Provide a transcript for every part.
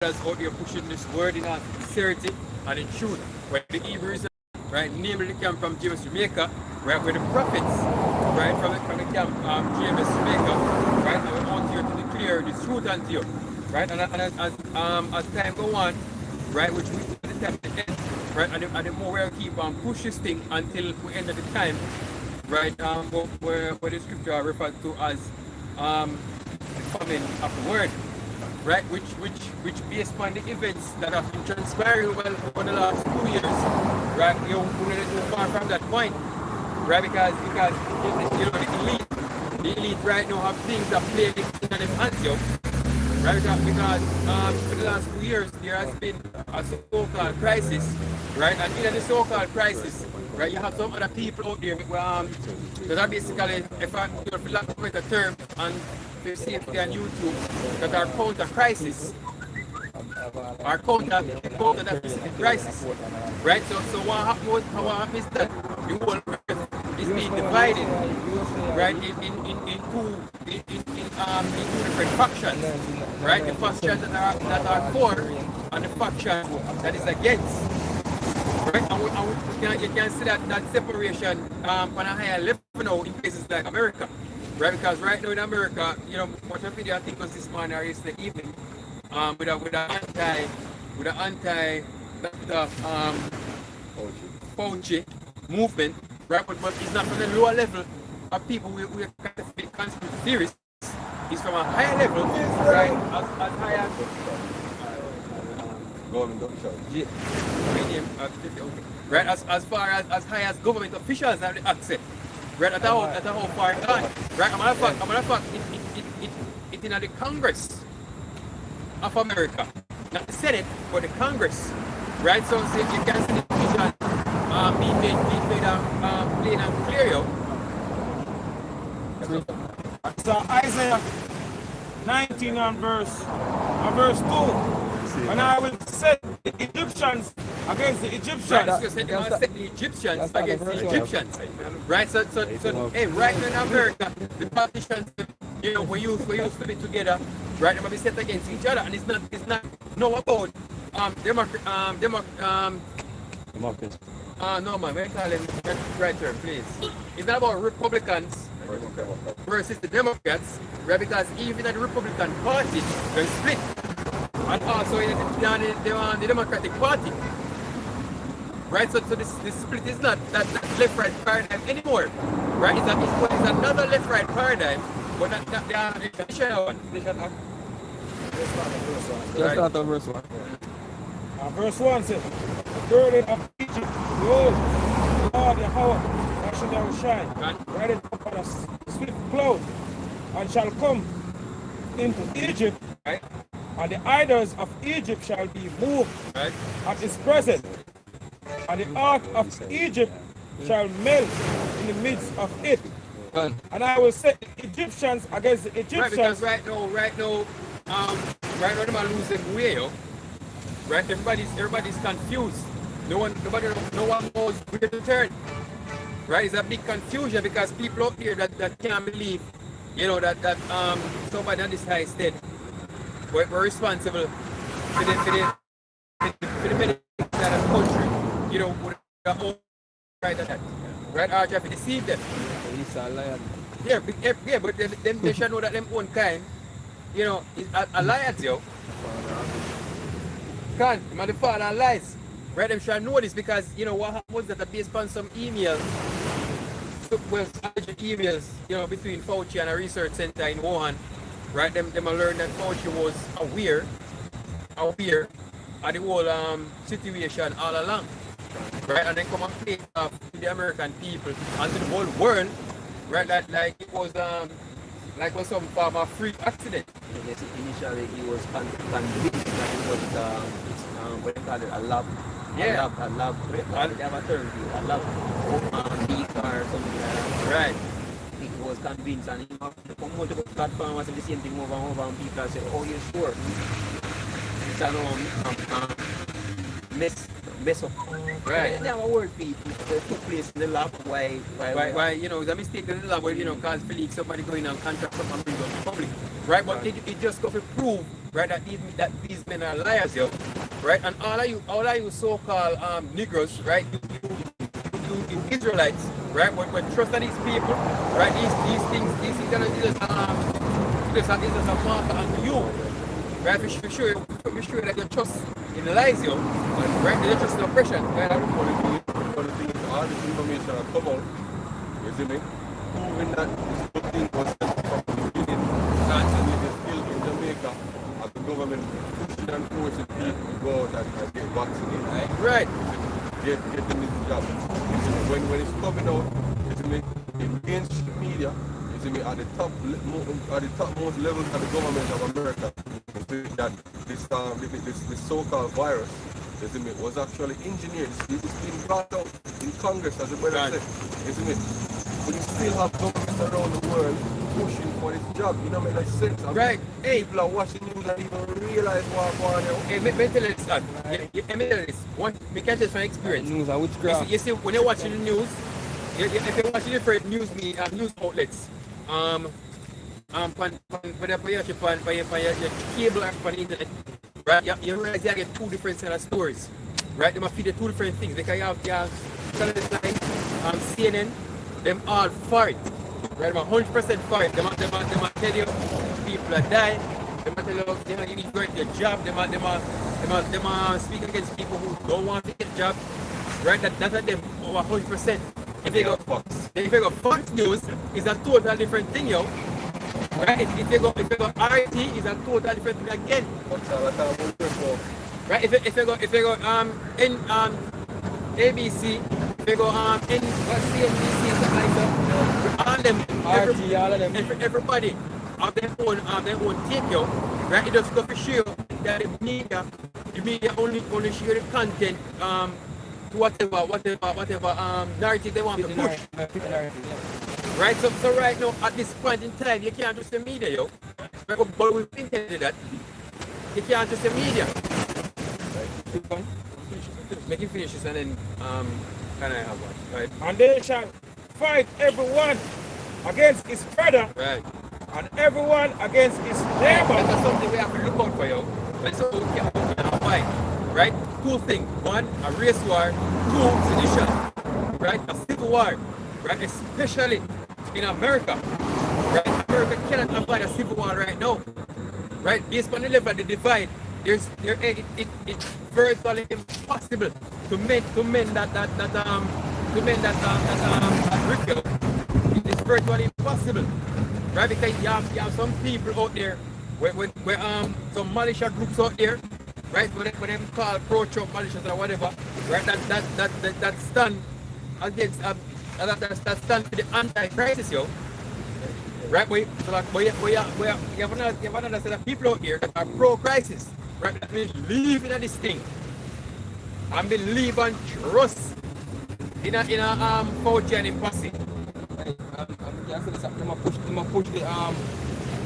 brothers out there pushing this word in sincerity and in truth. Where the Hebrews, right, namely the camp from James, Jamaica, right, where the prophets, right, from the camp James, Jamaica, right, they were out here to declare the truth unto you, right, and as time go on, right, which we the time to end, right, and the more we'll keep on push this thing until we end at the time, right, where the scripture refers to as the coming of the word, right, which based on the events that have been transpiring over the last 2 years, right, we're not too far from that point, right, because you know the elite right now have things that play in their hands, yo. Right, because for the last 2 years there has been a so-called crisis, right? And in the so-called crisis, right, you have some other people out there that are basically, if I for lack of a better term, and they see it on YouTube, that are counter-crisis, are counter that specific crisis, right? So what happens is that the whole earth is being divided, right, in two different factions, right? The factions that are for and the faction that is against, right? And you can see that separation on a higher level now in places like America, right? Because right now in America, you know, what a video I think was this morning or yesterday evening, with an anti Fauci movement, right? But it's not from the lower level of people we are conspiracy theorists. It's from a higher level, right? As high as right? As far as high as government officials have the access, right? At how far gone, right? I'm gonna fact, it's in the Congress of America, not the Senate, but the Congress, right? So you can see the vision being made plain and clear, yo. So Isaiah 19 and verse 2. And I will set the Egyptians against the Egyptians. Right, so set the Egyptians against the Egyptians. Right, so hey, right now in America, the politicians, you know, we used to be together, right? They might be set against each other, and it's not no about no man, we call them right term, please. It's not about Republicans versus the Democrats, right? Because even in the Republican Party, they're split. And also in the Democratic Party. Right? So this split is not that left-right paradigm anymore. Right? It's another left-right paradigm, but not the traditional one. Just start on verse 1. Verse 1 says, the burden of Egypt, behold, Lord Yahweh, that shall shine, riding upon a swift cloud, and shall come into Egypt, Right? and the idols of Egypt shall be moved Right? at his presence, and the ark of Egypt shall melt in the midst of it. And I will set the Egyptians against the Right, Egyptians. because right now, them are losing way, yo. Right? Everybody's confused. No one knows where to turn. Right? It's a big confusion because people out here that can't believe, you know, that somebody on this high state we're responsible for the medical of the country, you know, with the whole right of that. Right? Or try to deceive them. Yeah, but they should know that them own kind, you know, is alliance, yo. Can't, man, the father and lies. Right, them should know this because, you know, what happened was that based on some emails, alleged emails, you know, between Fauci and a research center in Wuhan, right, them learned that Fauci was aware of the whole situation all along. Right, and then come and play off to the American people and to the whole world, right, that like it was some form of freak accident. Initially, he was convinced that it was what they call it, a lab. Yeah. A lab. They have a term, a lab leak or something like that. Right. He was convinced, and he come out to the platform and say the same thing over and over, and people say, "Oh, you're sure?" It's a mess up. Right. They have a word people that took place in the lab. Why, you know, it's a mistake in the lab where, you know, cause believe somebody going and contract something and bring it to the public. Right, but it just got to prove right? That these men are liars, yo, right? And all of you so-called Negroes, right? You Israelites, right? When trust in these people, right? These things are just a marker on you, right? We sure that you trust in the lies, yo, right? You trust in oppression, right? The thing is, all this information have come out, you see me? Proving that this whole thing was set from the beginning, and it is still in Jamaica, as the government pushing and forcing people to go out and get vaccinated. Right. Getting this job. You see me? When it's coming out, you see me, in mainstream media, you see me, at the topmost levels of the government of America, you see that this so-called virus, you see me, was actually engineered. It's been brought out in Congress, as the brother said. You see me? But you still have governments around the world pushing for this job. You know, make that sense. Right. Hey. People are watching news and even realize what's going on. Hey, me tell you this, son. Me tell you this. We can't just from experience. News and witchcraft. You see, when you're watching the news, if you're watching different news outlets, whether for your cable or on the internet, right? You realize you get two different set of stories, right? They must feed the two different things. Because you have channels like CNN, them all for it, right? Them 100% for it. Them tell you people are dying. Them tell you you need to get your job. Them speak against people who don't want to get a job, right? That's them over 100%. If you go Fox News, is a total different thing, yo. Right? If you go RT, is a total different thing again. Right? If you go in ABC, if you go in CNBC, like that, all of them, everybody have their own take, yo. Right? It just go to show that the media only share the content to whatever narrative they want to push. Right? So right now, at this point in time, you can't trust the media, yo. But we think that you can't trust the media. Right? Make it finish this and then can I have one? Right? And they shall fight everyone against his brother, Right. and everyone against his neighbor. That's something we have to look out for, yo. When so we can fight. Right? Two things. One, a race war. Two, sedition. Right? A civil war. Right? Especially in America. Right? America cannot avoid a civil war right now. Right? Based on the level of the divide, it's virtually impossible to mend that rift. It's virtually impossible. Right? Because you have some people out there where some militia groups out there, right? What them call pro-Trump militias or whatever, right? That stand against that stand for the anti-crisis, yo. Right? We have another set of people out here that are pro-crisis, right? That means believe in this thing and believe and trust in a Fauci and in posse.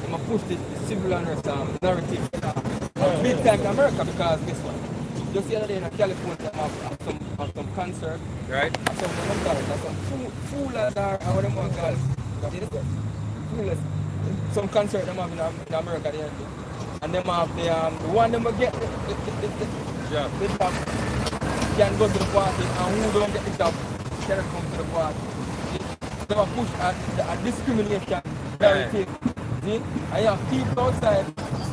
I'm push the civil unrest narrative big time in America, because guess what? Just the other day in California, I have some concert. Right. Some foolers or what them want to call it. Foolers. Some concert them have in America there. And them have the one them will get the job. The job can go to the party, and who don't get the job cannot come to the party. They have push a discrimination narrative. See? And you have people outside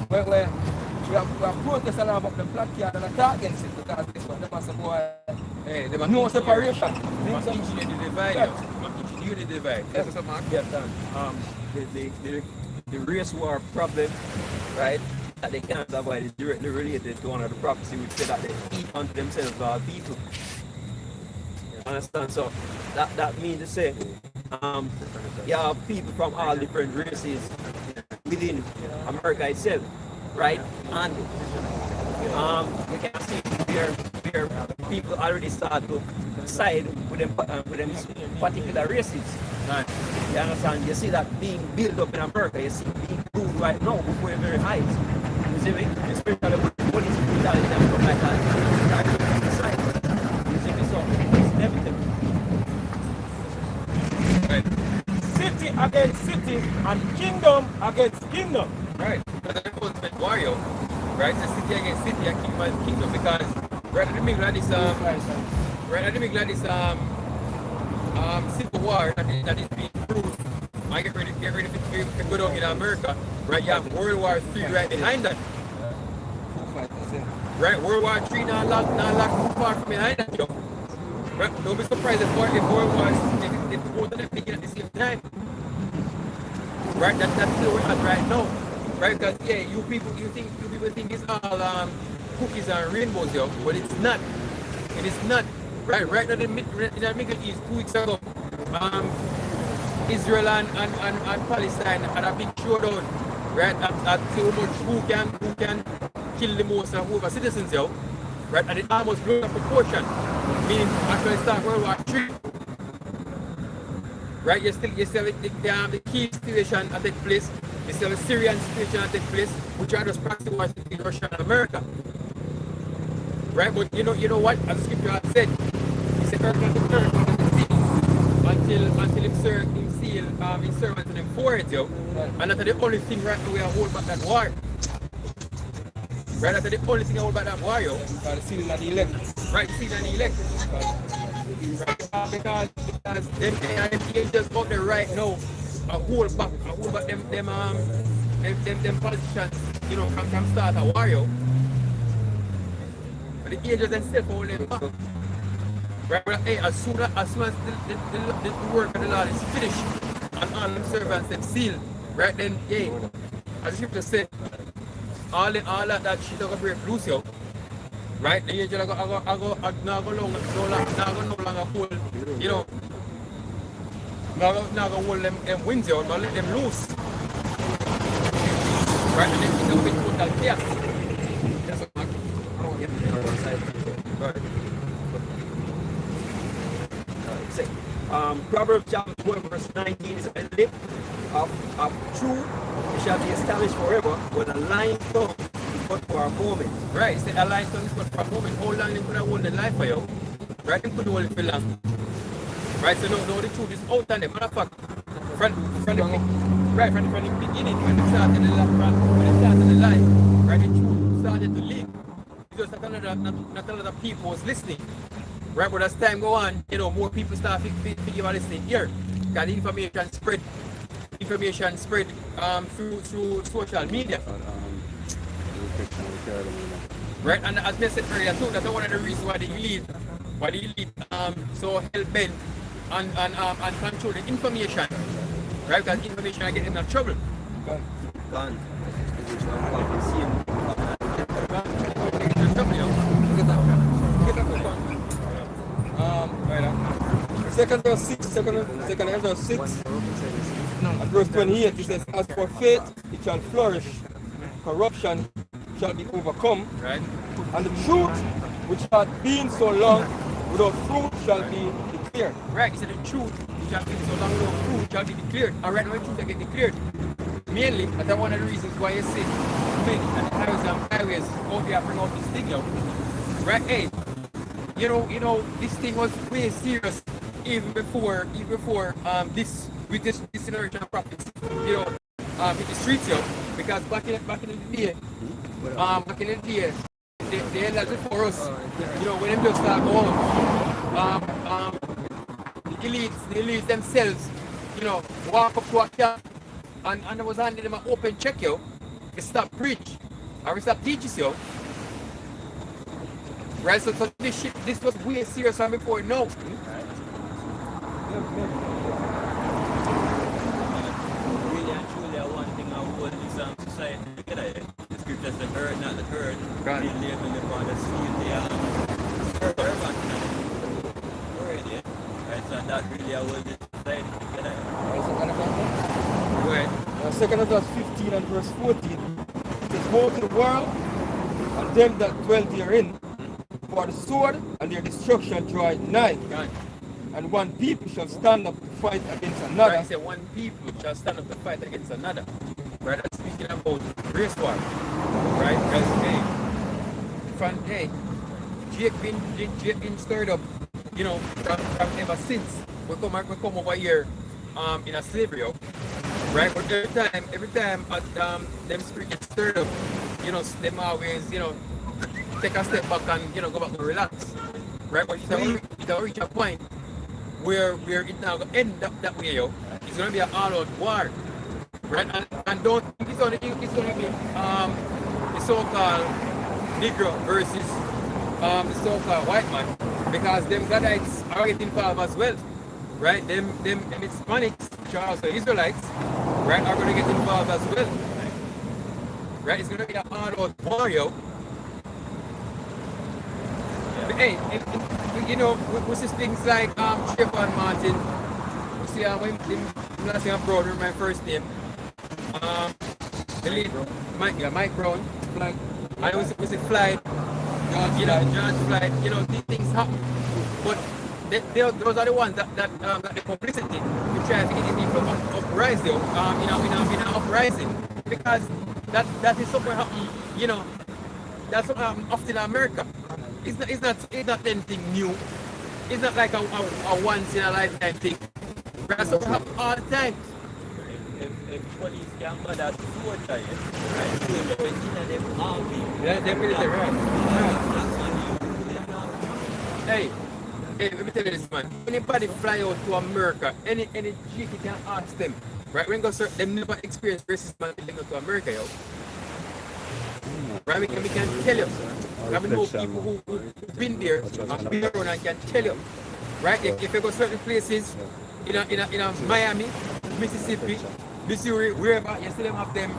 where we have protesting about the black card and attack against it, because this one, they must say, boy, Hey, no separation. They must engineer the divide, yo. Engineer the divide. That's what I'm Get done. The race war problem, right, that they can't avoid is directly related to one of the prophecy which said that they eat unto themselves all people. You understand? So that means to say, you have people from all different races within America itself, right? And you can see where people already start to side with them particular races. Right. You understand? You see that being built up in America, you see it being proved right now before your very eyes. You see me? Especially with the police brutality and stuff like that. You see me? So it's inevitable. Right. City against city and kingdom against kingdom. Right. Because the ultimate war, yo. right? The city against city and kingdom against kingdom, because right at the middle of this civil war that is being proved. I get ready to go down in America, right? You have World War III right behind that. Right, World War III not too far from behind that, yo. Right, don't be surprised if World War if both of them begin at the same time. Right, that's still where we're at right now. Right, because yeah, you people think it's all cookies and rainbows, yo, but it's not. It is not. Right now in the Middle East 2 weeks ago, Israel and Palestine had a big showdown, right? At see who can kill the most of whoever citizens, yo, right? And it almost blew up proportion, meaning actually start World War III. Right? You still the key situation that take place. You still the Syrian situation that take place, which are just proxy wars between Russia and America. Right? But you know what? As the scripture has said, he said, "Earth not the earth, not the sea," until him seal his servants and him for it, yo. And that's the only thing right now we are hold back that war. Right? That's the only thing I hold back that war, yo. The seal and the elect. Right, the seal and the elect. Right, because them angels out there right now hold back them politicians, you know, from start a war, yo. But the angels themselves hold them back. Right, but hey, as soon as the work of the Lord is finished and all the servants them sealed, right then, hey, as the scripture said, all that shit are gonna break loose, yo. Right, the angel not go longer hold, you know, not go hold them wings, yo, but let them loose. Right, and then it's gonna be total chaos. That's what right. Proverbs chapter 12 verse 19 is a lip of truth shall be established forever, but a lying tongue is but for a moment. Right, say a lying tongue is but for a moment. How long they could have hold the life for you? Right, they couldn't hold it for long. Right, so no, the truth is out on them. Matter of fact, from the beginning, when they started the lie, right, the truth started to leak. Because not a lot of people was listening. Right, but as time go on, you know, more people start figure out listening here. Because information spread through social media. Right, and as I said earlier too, that's one of the reasons why the elite so hell bent and control the information. Right, because information are getting in trouble. Gone. Second verse 6, and verse 28, it says, "As for faith, it shall flourish, corruption shall be overcome, Right? and the truth, which hath been so long without fruit, shall be declared." Right, he said the truth, which has been so long without fruit, shall be declared. And right now the truth will get declared. Mainly, that's one of the reasons why you see many and the highways out there bring out this thing out. Right, hey, you know, this thing was way serious even before this generation of prophets, you know, in the streets, yo. Because back in the day, the elders before us, you know, when them just start going, the elites themselves, you know, walk up to a camp and I was handing them an open check, yo. We stop preach, or we stop teach, yo. Right, so this was way serious from before now. Really and truly, one thing I hold this society together. The scriptures the hurt, not the hurt. Right. Being labeled upon the seal, the servant. Already, right? So that really I hold this society together. Right. Second verse 15 and verse 14, it says, "Woe to the world and them that dwell therein, for the sword and their destruction draweth nigh. Right. And one people shall stand up to fight against another." Right, say one people shall stand up to fight against another. Right, that's speaking about race war. Right, because Jake been stirred up, you know, from ever since we come over here in a slavery, yo. Right, but every time them spirit gets stirred up, you know, them always, you know, take a step back and, you know, go back and relax. Right? But it'll reach a point where it's now going to end up that way, yo. It's going to be an all-out war. Right? And don't think it's going to be the so-called Negro versus the so-called white man. Because them Gadites are getting involved as well. Right? Them Hispanics, which are also Israelites, right, are going to get involved as well. Right? It's going to be an all-out war, yo. But hey, you know, we see things like Trayvon Martin. We see I'm not saying Brown, remember my first name. The lead, Mike Brown. Like, I was Fly. You know, George Fly. You know, these things happen. But those are the ones that the publicity we try to get the people uprise though. In an uprising. Because that is something happen, you know, that's what happen often in America. It's not anything new. It's not like a once in a lifetime thing. That's what happen all the time. If police can murder soldier, right? So you're in them army. Yeah, definitely right. Hey, let me tell you this, man. Anybody fly out to America, any GT can ask them, right? When go search, them never experience racism until they go to America, yo. Right? We can tell you. I know people who've been there and been around and can tell you. Right? If you go certain places, in Miami, Mississippi, Missouri, wherever, you see them have them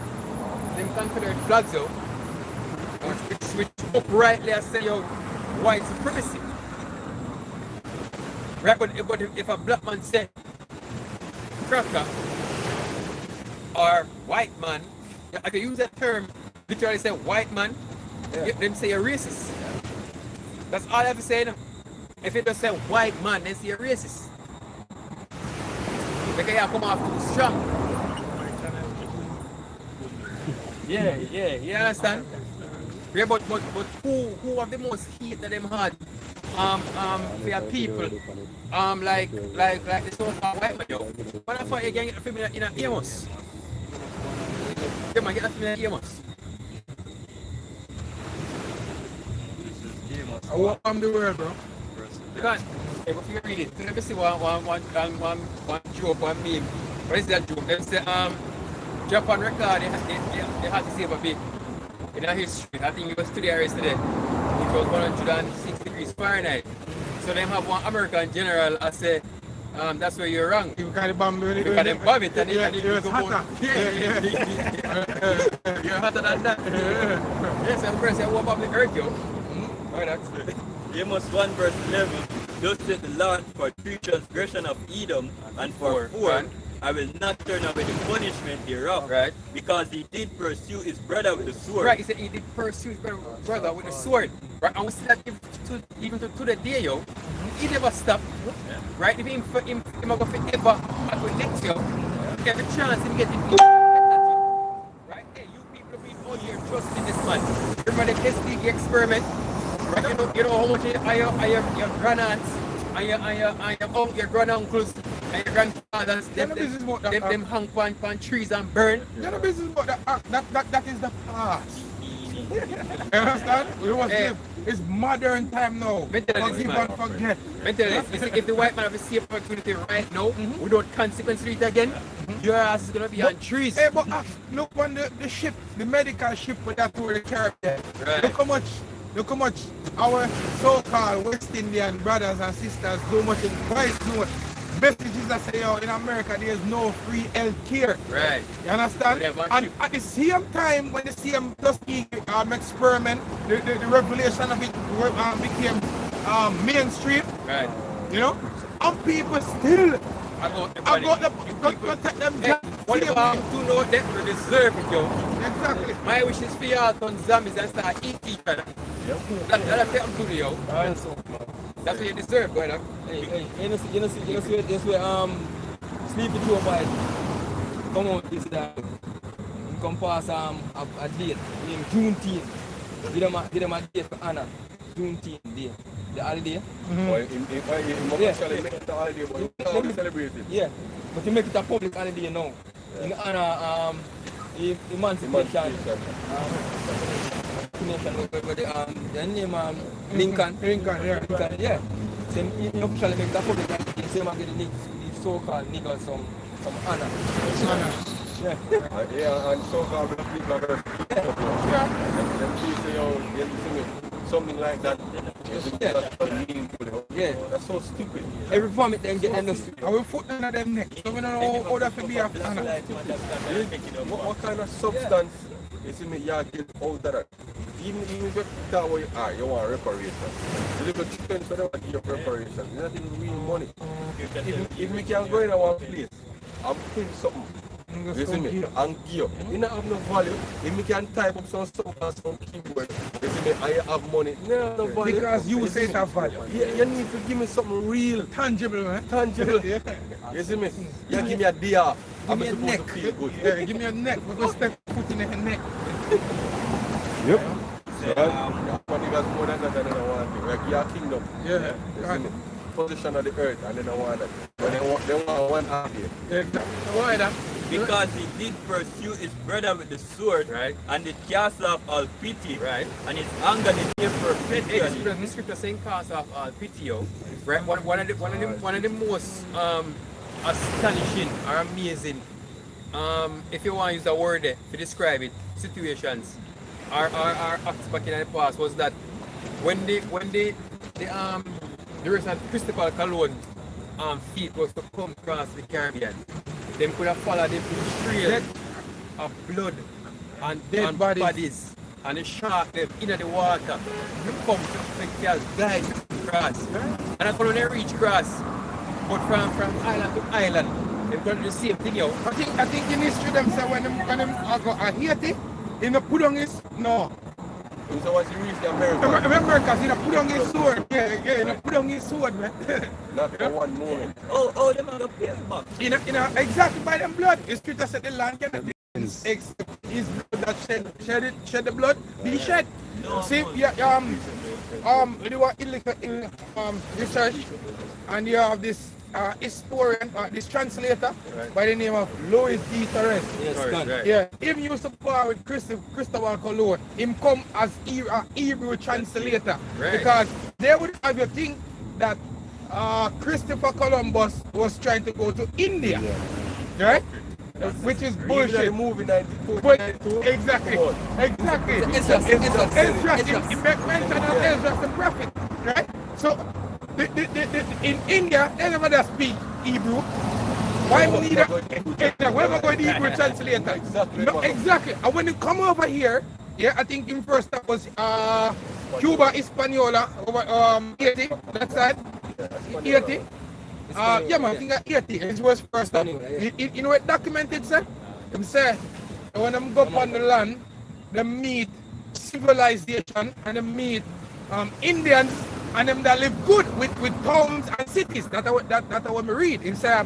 Confederate flags out, which uprightly say yo, white supremacy. Right? But if a black man say cracker or white man, I can use that term, literally say white man, them say you're racist. That's all I have to say. If you just say white man, then say you're racist. Because you come off too strong. Yeah, you understand? Yeah, but who have the most hate that them had for your people? Like the so-called white man, yo. What I thought you can get a film in a Amos? You might get a film in a Amos. I want the world, bro. Because if you read it, let me see one joke, one meme. What is that joke? They say Japan record they had to save a bit in a history. I think it was today or yesterday. It was 106 degrees Fahrenheit. So they have one American general I say that's where you're wrong. You got the bomb Because they bomb it and it was go hotter. You're hotter than that. Yes, I'm going to say what about the earth, yo? Amos 1 verse 11, thus said the Lord, for 3 transgression of Edom, and for 4, I will not turn away the punishment thereof, Right. because he did pursue his brother with the sword. Right, he said he did pursue his brother with a sword. Right, and we see that even to the day, yo, he never stopped. Right, if him go forever at the next year, every chance him get it. Right, hey, you people be all your trust in this man. Remember the SDG experiment? Right, you know how much your grandaunt and your granduncles and your grandfathers them hang on trees and burn. You know business about that is the past. You understand? We must live. It's modern time now. Forgive and forget. If the white man have a safe opportunity right now, without consequence it again, your ass is gonna be on trees. Hey, but look on the ship, the medical ship with that to the Caribbean. Right. Look how much our so-called West Indian brothers and sisters do much advice, do much messages that say, in America there's no free health care. Right. You understand? And at the same time, when the same Tuskegee experiment, the revelation of it became mainstream. Right. You know? And people still I got to protect them. What if I do know that we deserve it, yo? Exactly. My wish is for y'all to zombies and start eating each other. That's what I'm doing, yo. That's what you deserve, brother. Hey, you see, Sleepy Joe boy come out this come pass a date named Juneteenth. Give them a date for honor. Juneteenth day. The holiday. Celebrate it. Yeah, but you make it a public holiday now. In honor emancipation. With the name Lincoln. Lincoln, yeah. Lincoln, yeah. Then he officially make that public and he say man get the so-called niggas some honor. Yeah. Yeah, and so-called people are Yeah. them people, you know, something like that. That's so meaningful. Yeah. That's so stupid. Every family then get them I will put none of them neck. So we don't know how that will be after. What kind of substance is in the yard get out of that? Even if you tell where you are, you want reparation. The little chickens for them want your reparation. It's not even real money. If we can go in one place and print something, you see me, and give you don't have no value. If we can type up some stuff or some keyboard, you see me, and you have money, no value. Because you say it have value. You need to give me something real, Tangible, man. tangible. Yeah. You see me? You give me a day off. Give me a supposed neck. to feel good. Yeah, give me a neck. Because step foot in the neck. Yep. But niggas more than that, and then I want to like your kingdom. Yeah. You see me? Position of the earth, and then I want that. But they want one half here. Yeah. Why that? Because he did pursue his brother with the sword, Right. and the cast of all pity, Right. and his anger did him perpetually. The scripture saying cast off PTO, right? One of the most astonishing or amazing, if you want to use a word there to describe it, situations or acts back in the past was that when the rest of Christopher Colon feet was to come across the Caribbean, them could have followed them to the trail of blood and Dead bodies and the shark them in the water to come to the guide cross. And that's when they reach cross. But from island to island, they're going to do the same thing out. I think in history them say when them go Haiti, in the put on his no. So once you reach the America, Remember, because he put on his sword. Yeah, he put on his sword, man. not for one moment. Oh, them are the pay back. Exactly by them blood. It's Peter said the land cannot except his blood that shed the blood be shed. See, they were in research, and you have this historian, this translator by the name of Louis D. Torres. Yes, Right. Yeah, him used to par with Christopher Colon. Him come as Hebrew translator. Right. Because they would have you think that Christopher Columbus was trying to go to India. Right? Which is Even bullshit. the movie 94, But 92, exactly. come on. Exactly. Ezra, Ezra, he mentioned Ezra the prophet, right? So in India, they never just speak Hebrew. Why we need why we going to Hebrew translator? Exactly. No, exactly. And when you come over here, yeah, I think in first that was Cuba Hispaniola over Haiti, that side. Haiti. Yeah, man, I think that 80. It was first time. You know what documented, sir? Them say, when them go up on the land, they meet civilization and they meet Indians and them that live good with towns and cities. That's what we read. It say,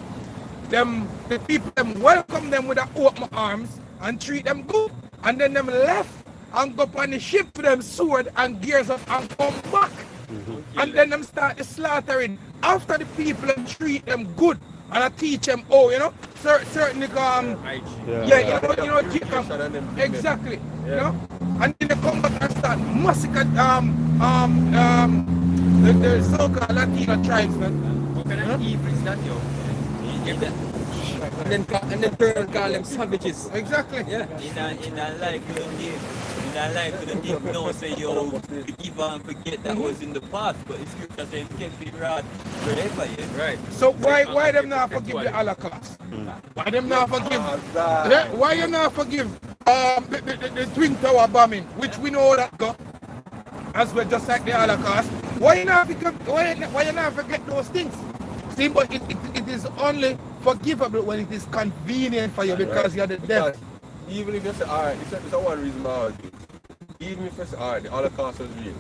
the people them welcome them with open arms and treat them good. And then them left and go up on the ship with them sword and gears up and come back. And then them start the slaughtering after the people them treat them good and I teach them certain you know exactly you know, and then they come back and start massacre the so-called Latino tribes, man. What kind of evil is that, yo? And then call them savages. Exactly. Yeah. In a life you don't give no say yo forgive and forget that was in the past, but it's scripture saying can't be right forever, yeah. Right. So why them not forgive the Holocaust? Why them not forgive? Why you not forgive the Twin Tower bombing, which we know that go as well, just like the Holocaust? Why you not forget those things? See, but it is only forgivable when it is convenient for you because you're the devil. Even if you say, alright, this is one reason why I argue. Even if you say, alright, the Holocaust was real.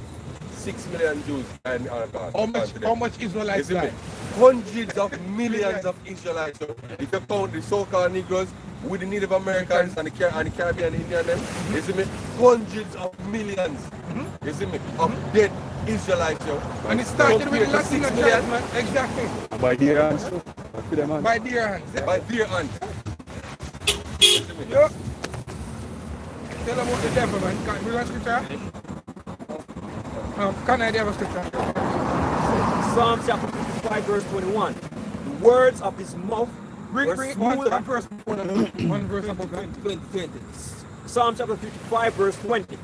6 million Jews died in the Holocaust. How much Israelites died? Hundreds of millions of Israelites. So if you count the so-called Negroes with the Native Americans and the Caribbean Indian, you see me? Hundreds of millions, you see me, of dead Israelites. And it started with the Latino tribes, man. Exactly. By their hands too. By their hands. By their hands. Yeah. Tell about the devil, man. Can you read that scripture? Can I have a scripture? Psalm chapter 55 verse 21. The words of his mouth Bring were one smoother. verse. One verse about that. 20. Psalm chapter 55 verse 20.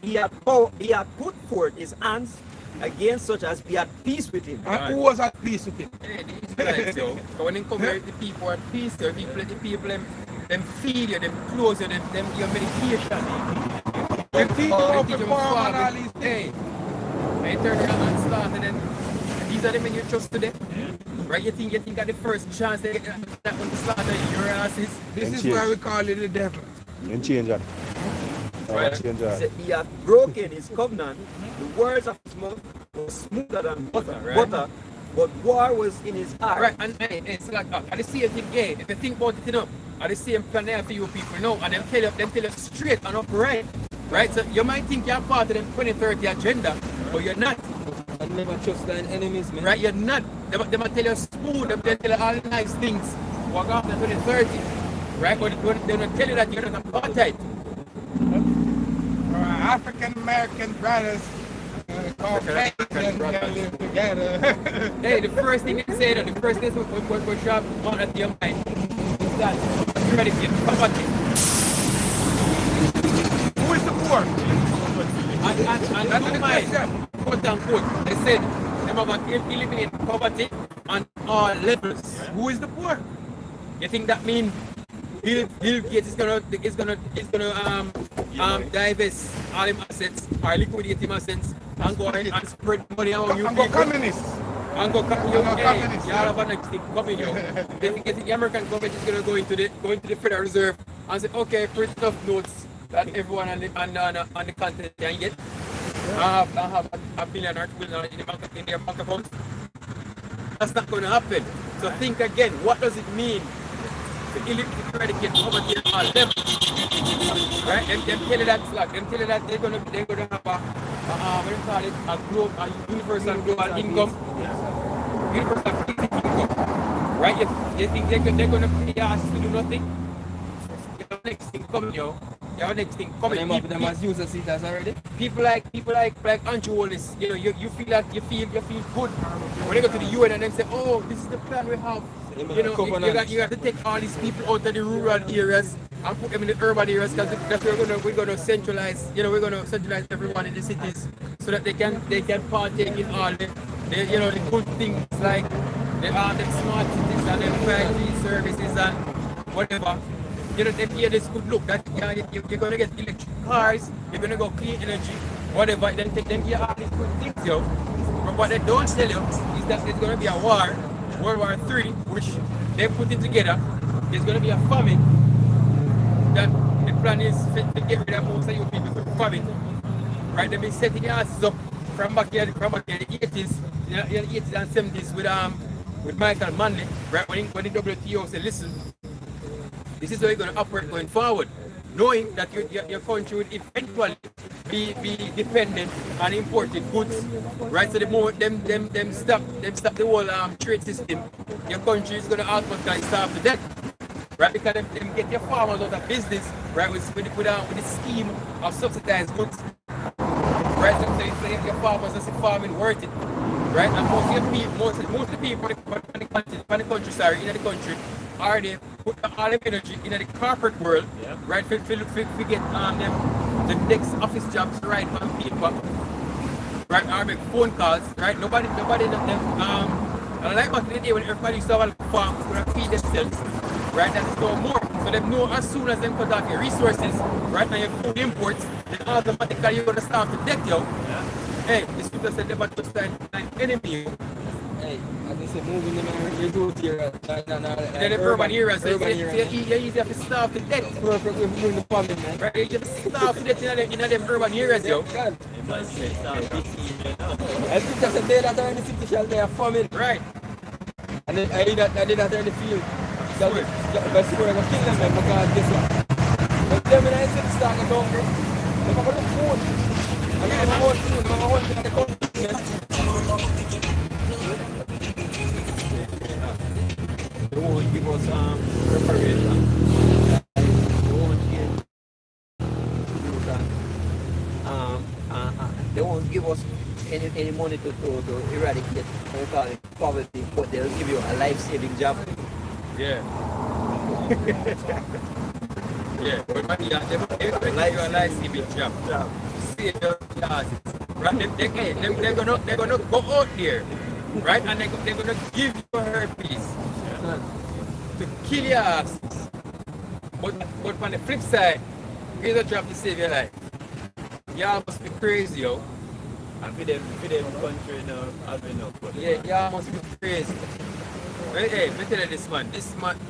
He had put forth his hands against such as be at peace with him. And who was at peace with him? Hey, the Israelites, yo. So when they come here, the people are at peace, the people them feed you, them clothe you, them your medication. Them people They off teach the them farm and all farming. these Hey, things. they turn around and start and then these are the men you trust today. Right? You think that the first chance they get that one to slaughter your asses. This And is change. why we call it the devil. And change that. Right. Change He that. said he hath broken his covenant. The words of his mouth were smoother than butter, Right. but war was in his heart. Right, and it's like at the same thing, yeah, if you think about it enough, at the same plan there for you people know, and them tell you straight and upright. Right? So you might think you're part of them 2030 agenda, but you're not. And never trust thine enemies, man. Right? You're not. They might tell you smooth, they tell you all nice things. Walk after 2030. Right? But they don't tell you that you're not apartheid. Our African American brothers Caucasian can live together. Hey, the first thing they say, the first thing we shop on at your mind is that eradicate poverty. Who is the poor? And That's no the mind, question. quote unquote, they said they're going to eliminate poverty on all levels. Who is the poor? You think that means Bill Gates is gonna divest all him assets or liquidate him assets and go and spread money among you And go people? communist. And go communist, you have a next thing coming, yo. They think the American government is gonna go into the Federal Reserve and say, okay, print enough notes that everyone on the continent can get. I have a billion or 2 billion in their bank accounts. That's not gonna happen. So think again, what does it mean to eradicate poverty at all levels? Right? Them tell you that slack. Them tell you that they're gonna have what do you call it? A universal global income. Universal basic income. Right? You think they're gonna pay your ass to do nothing? You have next thing coming, yo. You have next thing coming. Them up them as user seaters already. People like Andrew Wallace, you know, you feel good when they go to the UN and then say, oh, this is the plan we have. You know, you got to take all these people out of the rural areas and put them in the urban areas because that's where we're gonna centralize. You know, we're gonna centralize everyone in the cities so that they can partake in all the good things like the smart cities and the 5G services and whatever. You know, they hear this good look that you're gonna get electric cars, you're gonna go clean energy, whatever. Then take them here all these good things, yo. But what they don't tell you is that there's gonna be a war, World War III, which they're putting together. There's gonna be a famine. That the plan is to get rid of most of you people through famine. Right? They've been setting their asses up from back here, the 80s, the 80s and 70s with Michael Manley, right? When the WTO said, listen, this is how you're going to operate going forward, knowing that your country would eventually be dependent on imported goods, right? So the more them stop the whole trade system, your country is going to automatically starve to death, right? Because them get your farmers out of business, right? With the scheme of subsidized goods, right? So your farmers are farming worth it, right? And most of the people in the country are they put all their energy in the corporate world, right? For get them the next office jobs right on paper, right? Or make phone calls, right? Nobody I like back in the day when everybody used to have a farm to feed themselves, right? That's no more. So they know as soon as they cut off your resources, right? Now your food imports, then automatically you're gonna start to debt, yo. Hey, this people said never trust an enemy. Hey, as I said, moving them in remote areas. Then the urban areas, so you easy to starve to death. Perfect way for moving the family, man. Right? You just starve to death in them urban areas, yo. God. I think that's a day that are in the city shall they are famine. Right. And then I did that in the field. But still I'm gonna kill them, man, because guess what? But them in the city start to come, bro. They're gonna look food. And they're gonna hold food, they're gonna hold thing in the country, man. They won't give us preparation. They won't give cost any money to eradicate what we call it, poverty, but they'll give you a life-saving job. Yeah. Yeah, but man, yeah, they give you a life-saving job. Save your classes. Right? They're gonna go out there, right? And they're gonna give you herpes to kill your ass. But on the flip side, here's a job to save your life. Y'all must be crazy, yo. And for them country now, as we know. Yeah, y'all must be crazy. Hey, let me tell you this man,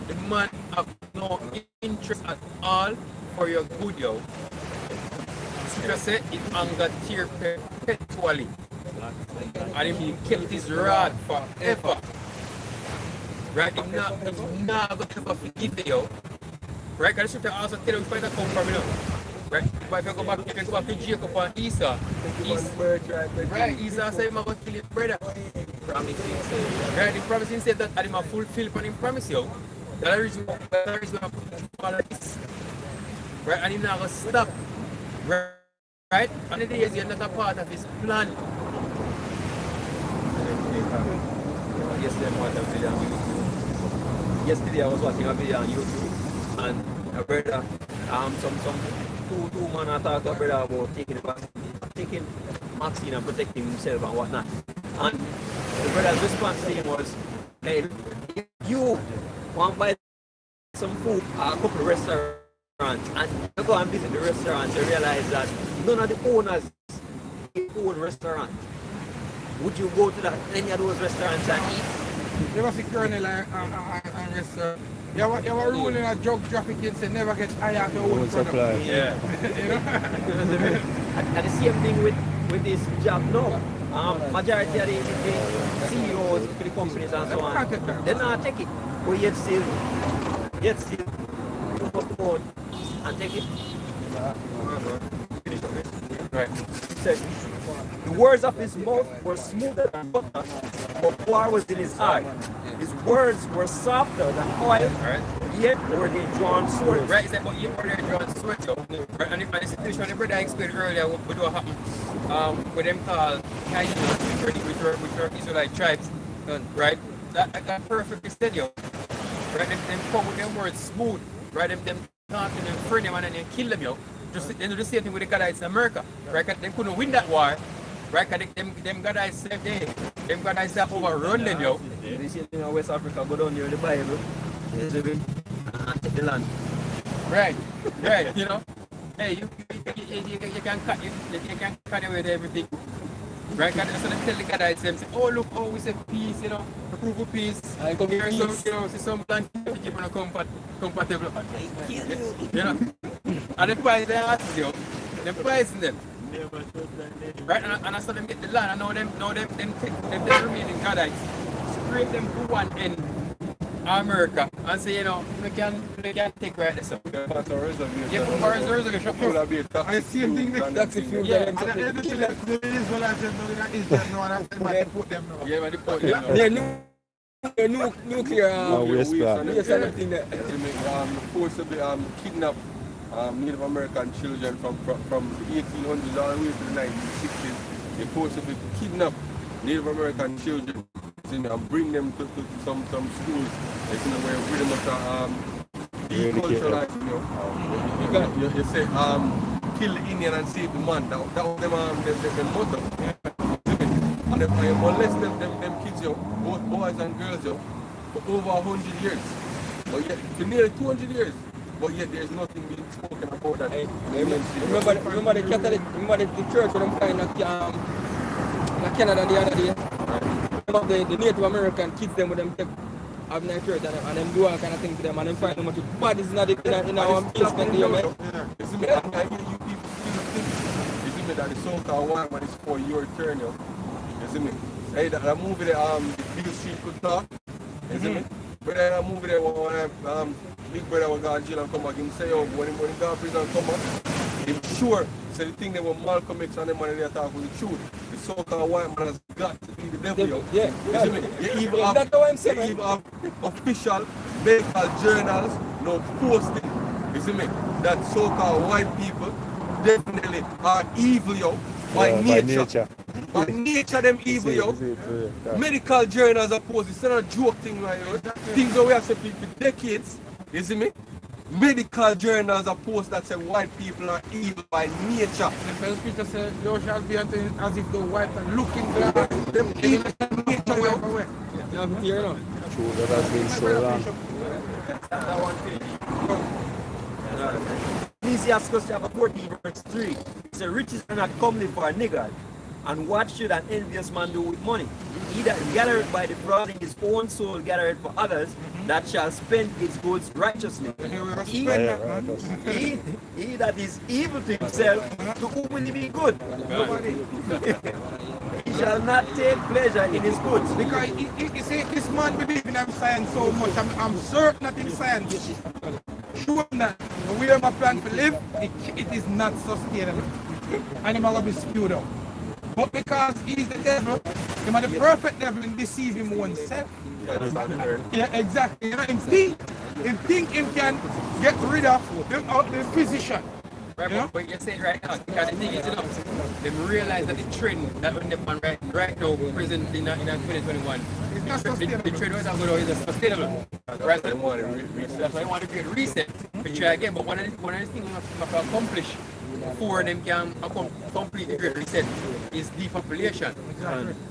the man have no interest at all for your good, yo. Just say it anger tear perpetually. And he kept his rod forever. Right? He's not going to ever forgive you, yo. Right? Because I also tell you where that come from, you know. Right? If you go back to Jacob and Esau, right? Esau said, I'm going to kill your brother. Right? The promise said that I'm going to fulfill what he promised you. That's the reason why I'm putting all of this. Right? And he's not going to stop. Right? And the days you're not a part of his plan. Yesterday I was watching a video on YouTube and a brother, some two man I talked to a brother about taking vaccine and protecting himself and whatnot. And the brother's response to him was, hey, if you want to buy some food at a couple of restaurants and you go and visit the restaurants, you realize that none of the owners own restaurant. Would you go to any of those restaurants and eat? You must see Colonel and restaurant. You have a rule in a drug trafficking, say never get higher of your own supply. Yeah. You know? And the same thing with this job now. Majority of the CEOs for the companies and so on, they not take it. But yet still, you must go and take it. Right. Said, the words of his mouth were smoother than butter, but war was in his heart. His words were softer than oil, Right. yet were they drawn swords. Right, it's like what you were there drawn sweat, yo. Right, and if I situation when the brother explained earlier what happened with them called Kaiju, which were Israelite tribes, right? That perfectly said, yo. Right, them come with them words smooth, right? Them talking them friend them and then they kill them, yo. Just they do the same thing with the Gadites in America, right? Cause they couldn't win that war, right? Cause them Gadites said them Gadites have overrun them, yo. You see in West Africa, go down here in the Bible, and take the land. Right, you know. Hey, you can cut away everything. Right, because so they tell the Gadites, them say, oh look, we say peace, you know, approve of peace. And come Here's here, some, you know, see some plant to keep on compatible. You know. And the price they ask you, they pricing them. Right, and I saw them get the land, and now them take them remaining Gadites, scrape them to one end America and say, you know, we can take right this up. Yeah, for reservation. And the same thing with That's if you Yeah, and everything that the Israelites have done in Israel now, and after they put them now. Yeah, man, they put them now. Yeah, nuclear yes, I don't think that. Forced to be kidnapped Native American children from the 1800s all the way to the 1960s. They forced to be kidnapped Native American children and bring them to some schools. It's in a way pretty much deculturalized, you know. You say kill the Indian and save the man. That was them motto. And they molest them kids, yo, both boys and girls, yo, for over 100 years. But yet, for nearly 200 years. But yet there's nothing being spoken about that. Hey, remember the Catholic, remember the church when I'm flying in Canada the other day? Remember the Native American kids them with them having their church and them do all kind of things to them and them find them much bad is not in our basement there, man. You see me, I hear you people think, you see me, that the so-called white man is for your turn, yo. You see me? Hey, that movie, the Bill Street Could Talk, you see me? But that movie there, when big brother was going to jail and come back, he say, yo, when he got prison and come back, he's sure, so the thing that when Malcolm X and them money they talk was the truth. The so-called white man has got to be the devil, yo. Yeah, you see me? You even have, that's what I'm saying. you even have official medical journals, no posting, you see me? That so-called white people definitely are evil, yo, by nature. But nature them evil, yo. Medical journals are posted. It's not a joke thing, right? Yo. Things that we have said for decades. You see me? Medical journals are posted that say white people are evil by nature. The first scripture says, "Thou shalt be unto him as if the white and looking glass." Them evil by nature, yo. You have to hear now. True, that has been so long. Ecclesiastes chapter 14 verse 3. It says, riches are not comely for a nigger, and what should an envious man do with money? He that gathereth by defrauding his own soul gathereth for others, that shall spend his goods righteously. He that is evil to himself, to whom will he be good? Nobody. He shall not take pleasure in his goods. Because you see, this man believe in science so much. I'm certain that in science, sure that the way I'm plan to live, it is not sustainable. And I'm going to be spewed out. But because he's the devil, he's the perfect devil and deceive him oneself. Yeah, exactly. You know, him think him can get rid of the physician. Right, You know? but you're saying right now, because the thing is, you know, they realize that the trend that when they man right now, present in 2021, It's not the sustainable. trend was going is sustainable. Right? They want to reset. That's why I want to create a reset, to try again. But one of the things we have to accomplish before them can complete the great reset is depopulation.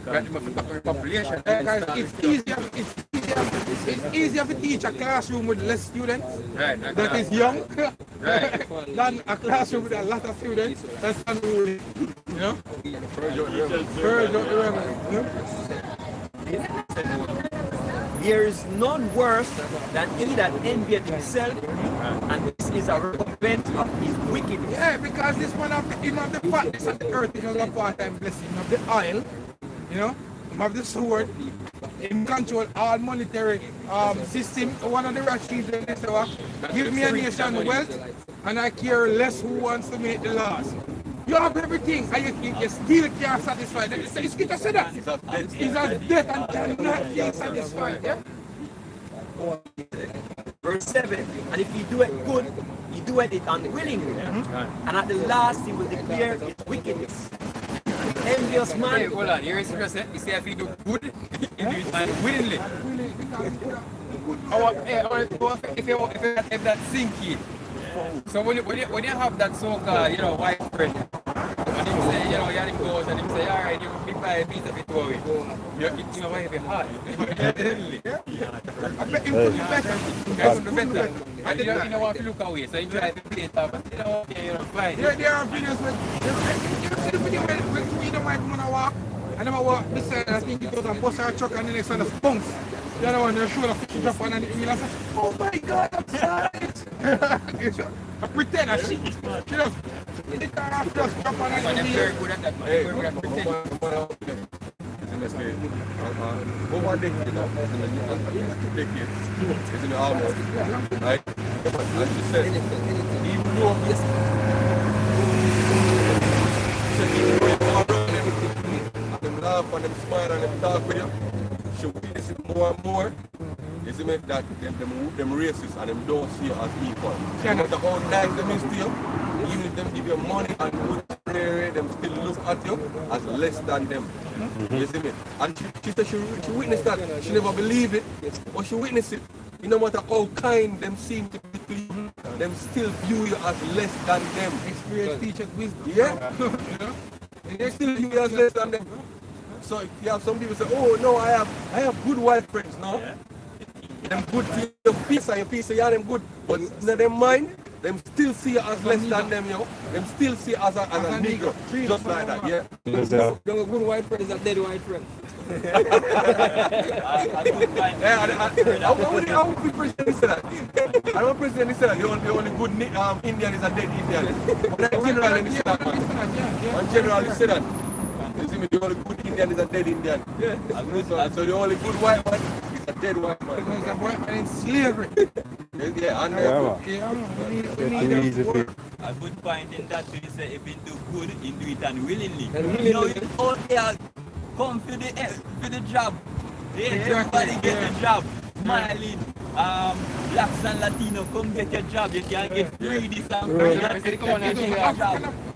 Right? We have to tackle the population. Guys, it's easier to teach a classroom with less students Right. that is young Right. than a classroom with a lot of students that's unruly. You know? Purge out the rebel, you know? There is none worse than he that envieth himself, and this is a recompense of his wickedness. Yeah, because this one of the fatness of the earth because of part-time blessing of the oil, you know, of the sword, in control all monetary system. One of the Rashids they say, give me a nation wealth, and I care less who wants to make the laws. You have everything, and you still can't satisfy them. It's good to say that. It's a death and cannot be satisfied. Yeah? Verse 7, and if he doeth good, he doeth it unwillingly, and at the last he will declare his wickedness. Envious Hey, man, hold on, here is what I said. You say if you do good, you do it unwillingly. If that sinking. So when you have that so-called, you know, white friend, and him say, you know, you him goes and him say, all right, you will buy a piece of it for it. You know, why you be hard. I bet you could be better. Better. And you don't want to look away, so you try to play it up, but you know, okay, you know, fine. There are videos where you see the video when we don't want to walk, and I'm walk this side, I think it was a bus or a truck, and the next one is punks. The other one, they're showing a fish up and then I say, oh my God, I'm sorry. I pretend I shit. She just, it just drop on And and they're very good at that, man. They're very good at pretending. Over decades, you know, decades, it's in the almost, right? As you said, even though them laugh and them smile and them talk with you, she witness it more and more. You see me, that them racist and them don't see you as equal. No matter how nice them is to you, even if them give you money and good prayer, them still look at you as less than them. You see me? And she said she witnessed that. She never believed it, but she witnessed it. No matter how kind them seem to be, them still view you as less than them. experience teachers wisdom. Yeah? They still view you as less than them. So you have some people say, oh no, I have good white friends, no? Them good to your face and your face, yeah, them good. But in their mind, them still see you as less than them, yo. Them still see you as a nigger. Just like that, yeah. Young good white friend is a dead white friend. How would the president say that? I don't president say that the only good Indian is a dead Indian. But generally say that, man. And generally say that. You see me, the only good Indian is a dead Indian. Yeah. So the only good white man is a dead white man. Because the white man in slavery. Yeah, and We need them. A good point in that we say if you do good, you do it unwillingly. You know, you only come for the job. Yeah, everybody get a job. Smiling, blacks and Latino, come get your job. You can get free this and free that.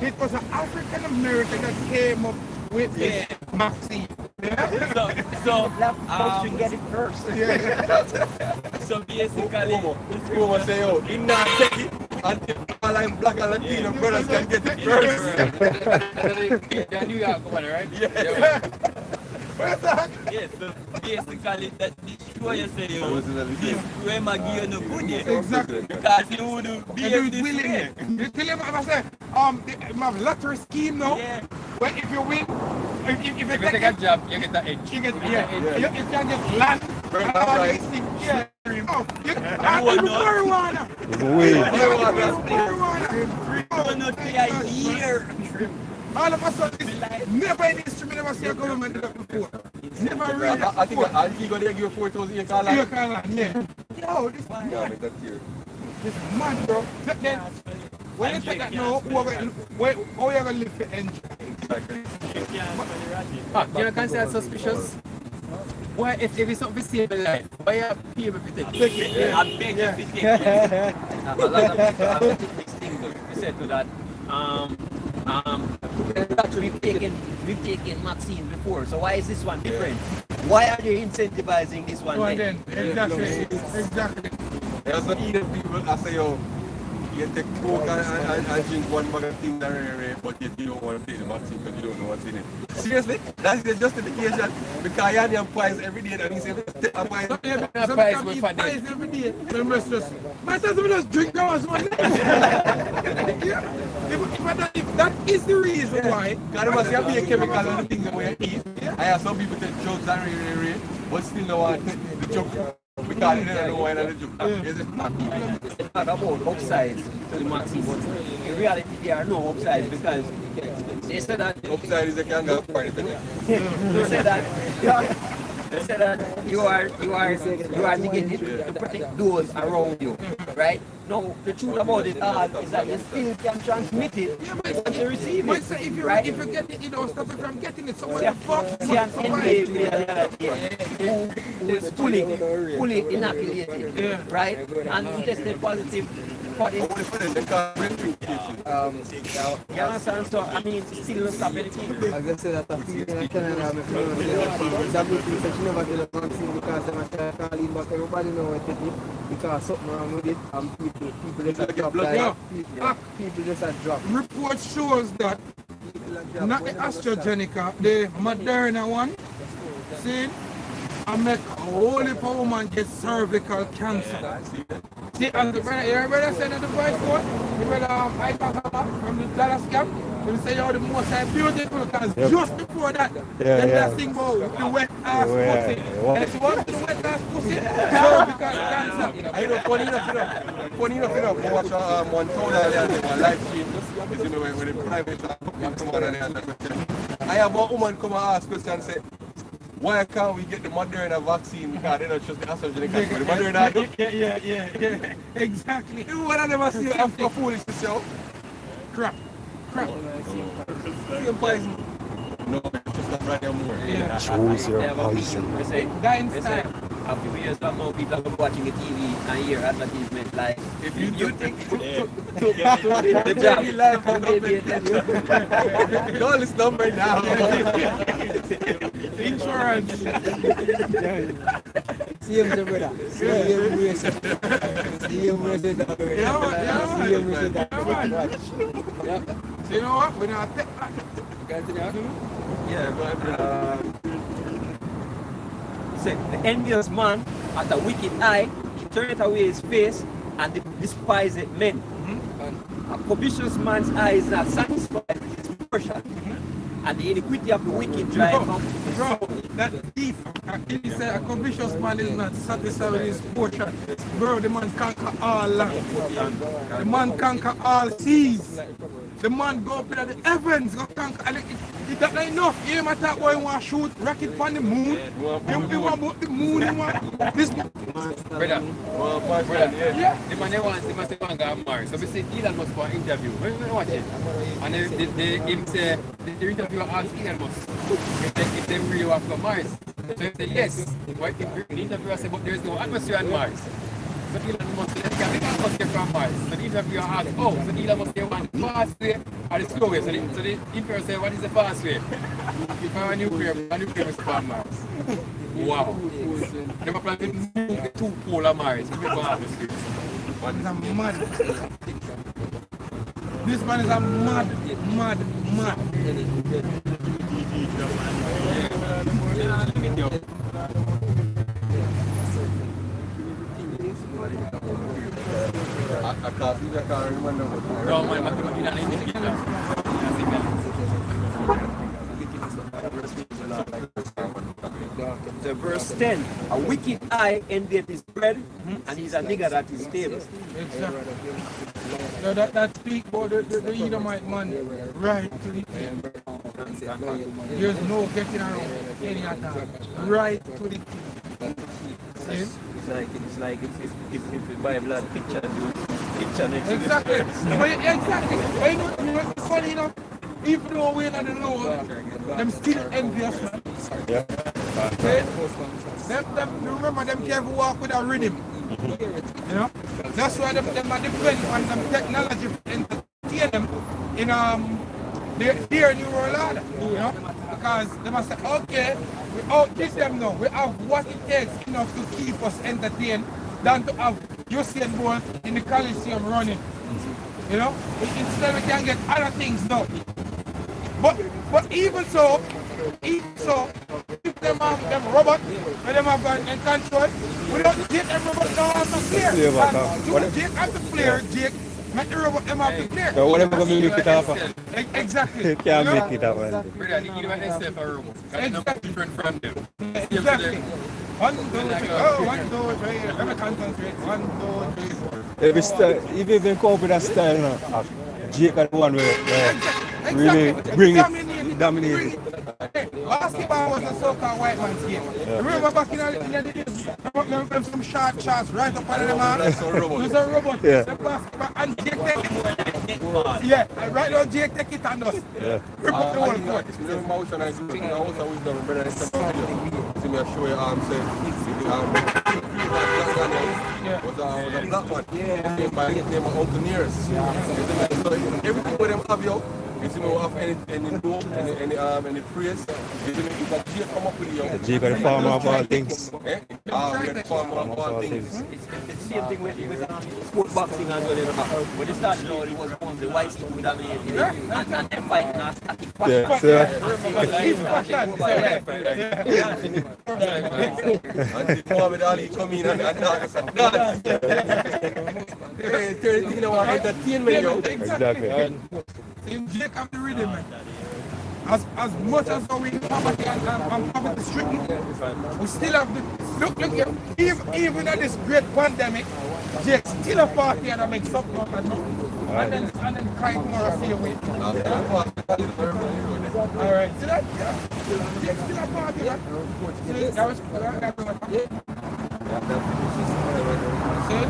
It was an African American that came up with this. Maxine. Yeah. So should get it first. so basically, Kuma say, yo, he not take it until all I'm black and Latino brothers can get it first. The New York one, right? Yeah. Where's that? yes, so basically that destroy you say you Originally, this Rema give you no good yet. Exactly. Because you would be And this willing. way. You tell him what I say. They have lottery scheme now. Yeah. Where if you win, if you If you take take a job, you get the edge. you get you can get land. Right. all these things. Yeah. Oh, you want even not. marijuana. It's a weed. Marijuana. You not pay a year. All of a sudden, never in history, never see a government do that before. Never really. I think he gonna give you 4,000 acre You land. can land, yeah. Yo, this Yeah, make that clear. this man, bro. Then, when you take that now, how you gonna live for enjoy? You know, consider suspicious. Why, if it's not the same in life, why are people take it? I beg you to take it. A lot of people have this thing to say to that. We've taken vaccines before, so why is this one different? Why are they incentivizing this one? Then, exactly. There's some Indian people, I say, yo, you take coke and drink one bag of things but yet you don't want to take the vaccine because you don't know what's in it. Seriously? That's the justification. Because you have pies every day and he said, take a pie. Some pies people with eat fat pies every day. Some must just, might as well just drink those one. Yeah. If that is the reason why. Because there must be a chemical on the things that we eat. I have some people take drugs and but still don't want to take the drug. Because they don't know why they're the drug. Is it not? It's not about upsides to the vaccine, but in reality there are no upsides because they said that Upside is a kind of party. They said that you are negative to protect those around you, right? No, the truth about it all is that you still can transmit it once you receive But it, say if you right? get it, you don't stop it from getting it. So what Yeah, the fuck? see, and engage with who is fully inoculated, right? And tested positive for it. You understand? So, I mean, it still don't stop anything. I guess that a female in Canada, I'm WP said she never get a vaccine because they might call in, but everybody know what it is because something wrong with it and people just a drop like people just a drop. Report shows that not the AstraZeneca, the Moderna one, see, I make a whole heap of woman get cervical cancer. See, and the brother, your brother said that the voice code, the brother I talk about from the Dallas camp, he say you're the most beautiful because just before that, then that thing about the wet ass pussy. And if you want the wet ass pussy, cervical cancer. I know, funny enough, I watch one town on live stream, you know, when the private come on and they answer questions. I have one woman come and ask questions and say, why can't we get the Moderna vaccine because they don't trust the AstraZeneca? The Moderna do. Yeah. Exactly. One of them I see after foolish to show. Crap. Same poison. No, it's just a brand more. Choose your poison. Dying They say, style. a few years from now, people are watching the TV and hear advertisement like, If you think the job, call this number now. Insurance. See him, brother. See him, race. See him, race. See him, race. So you know what? We're not take that. say, the envious man at a wicked eye, he turneth away his face and despiseth men. And a covetous man's eye is not satisfied with his portion. And the iniquity of the wicked drive up. Bro, that thief, he said a covetous man is not satisfied with his portion. Bro, the man conquer all land. The man conquer all seas. The man go up in the heavens, go conquer. And he got not enough. He might talk boy want to shoot rocket on the moon. He want about the moon. He want this. Brother, Yeah. the man they want, they must have gone Mars. So we see Elon Musk for an interview. We watch it. And him say, the interviewer asked Elon Musk if they really want to go Mars. So he said yes. But the interviewer said, but there is no atmosphere on Mars. So Elon Musk said, because they can't must get from Mars. So the interviewer asked, oh, so the must get one fast way or the slow way. So the interviewer said, what is the fast way? If I'm a nuclear must from Mars. Wow. They were planning to move the two polar Mars before atmosphere. Man is a mad. This man is a mad. I can't remember what No, man, So verse 10, a wicked eye envieth his bread, and he's a nigger that is stable. Exactly. So that speak about the Edomite man right to the king. There's no getting around any attack. Right to the king. See? It's like if the Bible had picture next to Exactly. Exactly. But you know, it's funny enough, even though we're not the Lord, them still envious, man. Yeah. Okay? Them, remember, them can't walk with a rhythm. You know? That's why them depend on them technology to entertain them in their new world order. You know? Because they must say, okay, we outdid them now. We have what it takes enough to keep us entertained than to have Usain Bolt in the Coliseum running. You know? Instead we can get other things done. But even so, if them have them robots, when them have in control, we don't get them robot now have to clear. And Jake have to clear, Jake, make the robot them have to clear. So whatever we make it up, Exactly. can't make it up. Brother, the Edomite themselves are robot. That's different from them. Exactly. 1, 2, 3, 1, 2, 3, every concentrate, 1, 2, 3, 4. Every style, even they come up with a style now, Jake are the one where really bring it, dominate it. Basketball was a so-called white man's game. Yeah. Remember back in the days, remember some short shots right up on the man? That's a robot. There's a robot. Yeah. The basketball and Jake take it. Yeah, right now Jake take it and us. Yeah. Rip up the whole court. You know, motion I do. I also always done brother and step on video. See me, I show you say, was a black man. Named by name of Uncle Nearest. So everything where them have you, you see me have any dope, any praise. You see me, you got Jake come up with you. Jake are the farmer of all things. Eh? We're the farmer of all things. It's the same thing with sport boxing as well. You know. When they started, you know, it was one the white stuff with them and them fighting a static fight. Yeah, And the Muhammad Ali come in and dance. You know, entertainment, yo. Exactly. In Jake have the rhythm, man. As much as we have and poverty stricken, we still have the look even at this great pandemic, Jake still a party and I make something out of it. And then cry tomorrow for your way. Alright, see that? Yeah. Jake still a party, man. See, that was see?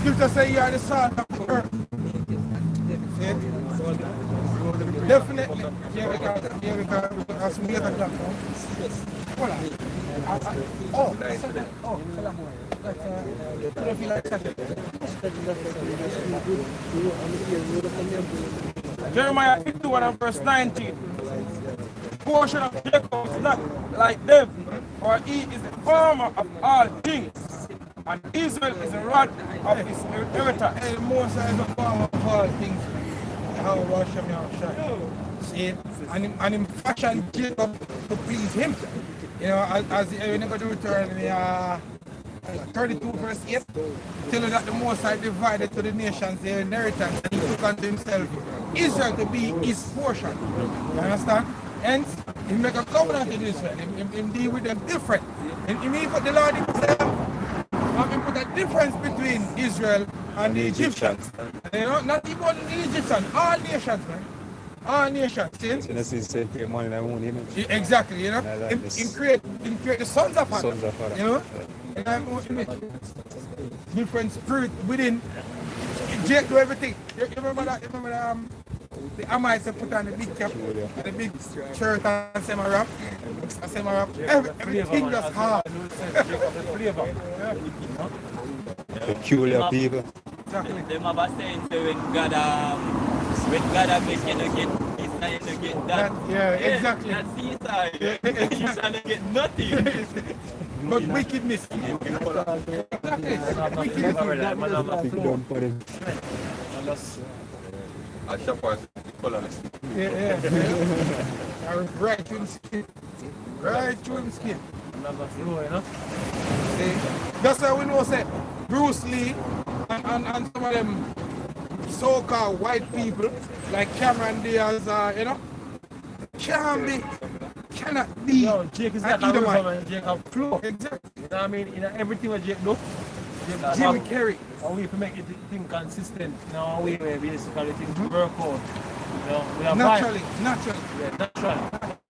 Scripture say you are the salt of the earth. Definitely. Yeah, because we have a job. Voilà. Oh, Jeremiah 51 and verse 19. Portion of Jacob is not like them, for he is the farmer of all things, and Israel is the rod of his inheritor. Hey, Moses is the farmer of all things. How worship you see, and him fashion Jacob to please him. You know, as you never do return in 32 verse 8, tell you that the Most High divided to the nations their inheritance, and he took unto himself Israel to be his portion. You understand? Hence, he make a covenant with Israel. He deal with them different. And he mean put the Lord himself. He put a difference between Israel and the Egyptians. You know, not even the Egyptians, all nations, man. All nations. See? Exactly, you know. He create the sons of Adam. You know? Different spirit within. Jake do everything. You remember that? The Amites put on the big cap, and the big shirt and semi-wrap. Everything just hard. peculiar people. Exactly. Them have a saying, so when God make you no get this and you no get that. Yeah, exactly. That's seaside. You shall get nothing. But wickedness. Exactly. Wickedness. Big dumb for them. I shop as colorless. Yeah. Right to him skin. Right to him skin. Another flow, you know. See? That's why we know say Bruce Lee and some of them so-called white people like Cameron Diaz, you know, cannot be. Yo, Jake is like a Edomite. river, man. Jake have flow. Exactly. You know what I mean? In everything what Jake do, Jake Jim Carrey. and we have to make it thing consistent. You know, we basically things work out. You know, we have Naturally. Yeah, natural.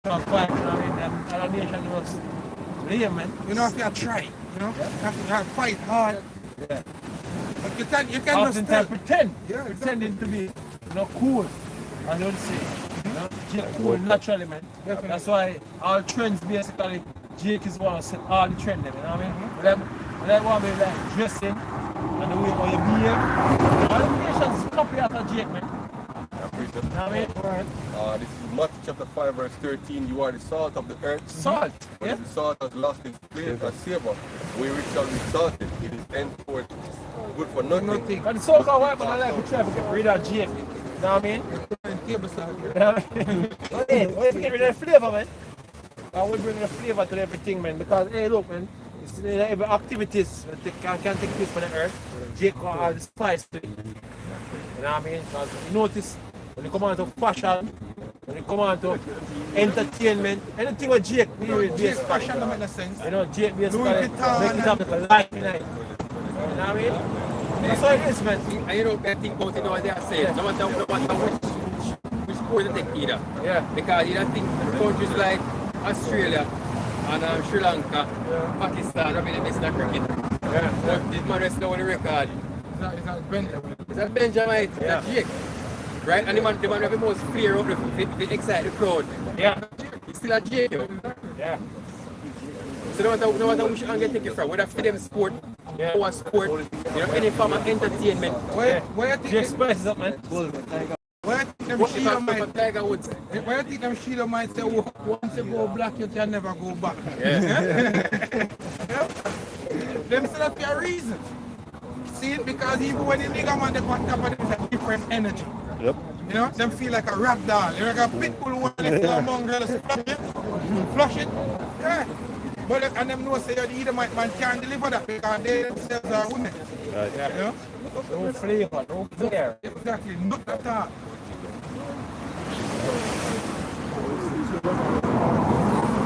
Natural fight, you know what I mean? And other nation must live, man. You know, if you try, you know, you have to fight hard. Yeah. But you can just tell. Oftentimes pretend. Yeah, Pretending to be, you know, cool. I don't see. You know, Jake cool naturally, man. Definitely. That's why all trends basically, Jake is one who set all the trend, you know what I mean? But them want to be like dressing and the way how you behave. All the nations copy after Jake, man. You know what I mean? This is Matthew chapter 5 verse 13. You are the salt of the earth. Salt, But yeah? if the salt has lost its flavor and savor, where it shall be salted, it is henceforth good for nothing. But the so-called white man I like to try to get rid of Jake. You know what I mean? Table salt. You know what I mean? Hey, why you get rid of the flavor, man? I will bring the flavor to everything, man. Because, hey, look, man, it's, every activities that can take place on the earth, Jake can add the spice to it. You know what I mean? Because you notice, when you come on to fashion, when you come on to entertainment, anything with Jake, we will be Fashion don't make no sense. You know, Jake basically Louis make it Vuitton up like a life in it. You know what I mean? That's how it is, man. And you know, I think about it now, they are saying, no matter which sport you take either. Yeah. Because you don't think countries like Australia and Sri Lanka, Pakistan have been the best in cricket. Yeah. But this man is now on the record. It's not Benjamin. Is that Benjamin? Yeah. That's Jake. Right? And the man have the most flare up, the excite the crowd. Yeah. He's still a Jake, yo. Yeah. So no matter which angle you take it from, whether for them sport, Yeah. or sport, you know, any form of entertainment. Where you Jake think spices up, man. where you think them What Sheila if might Tiger Woods? where you think them Sheila might say once you go black you can never go back? Yeah. Them still have a reason. See it because even when the nigga man they on top of them it's a different energy. Yep. You know, them feel like a rap doll. You know, like a pit bull one left a mongrel flush it. Yeah. But and them know say the Edomite man can't deliver that because they themselves are women. Right. You know? No flavor, no flair. Exactly, not at all.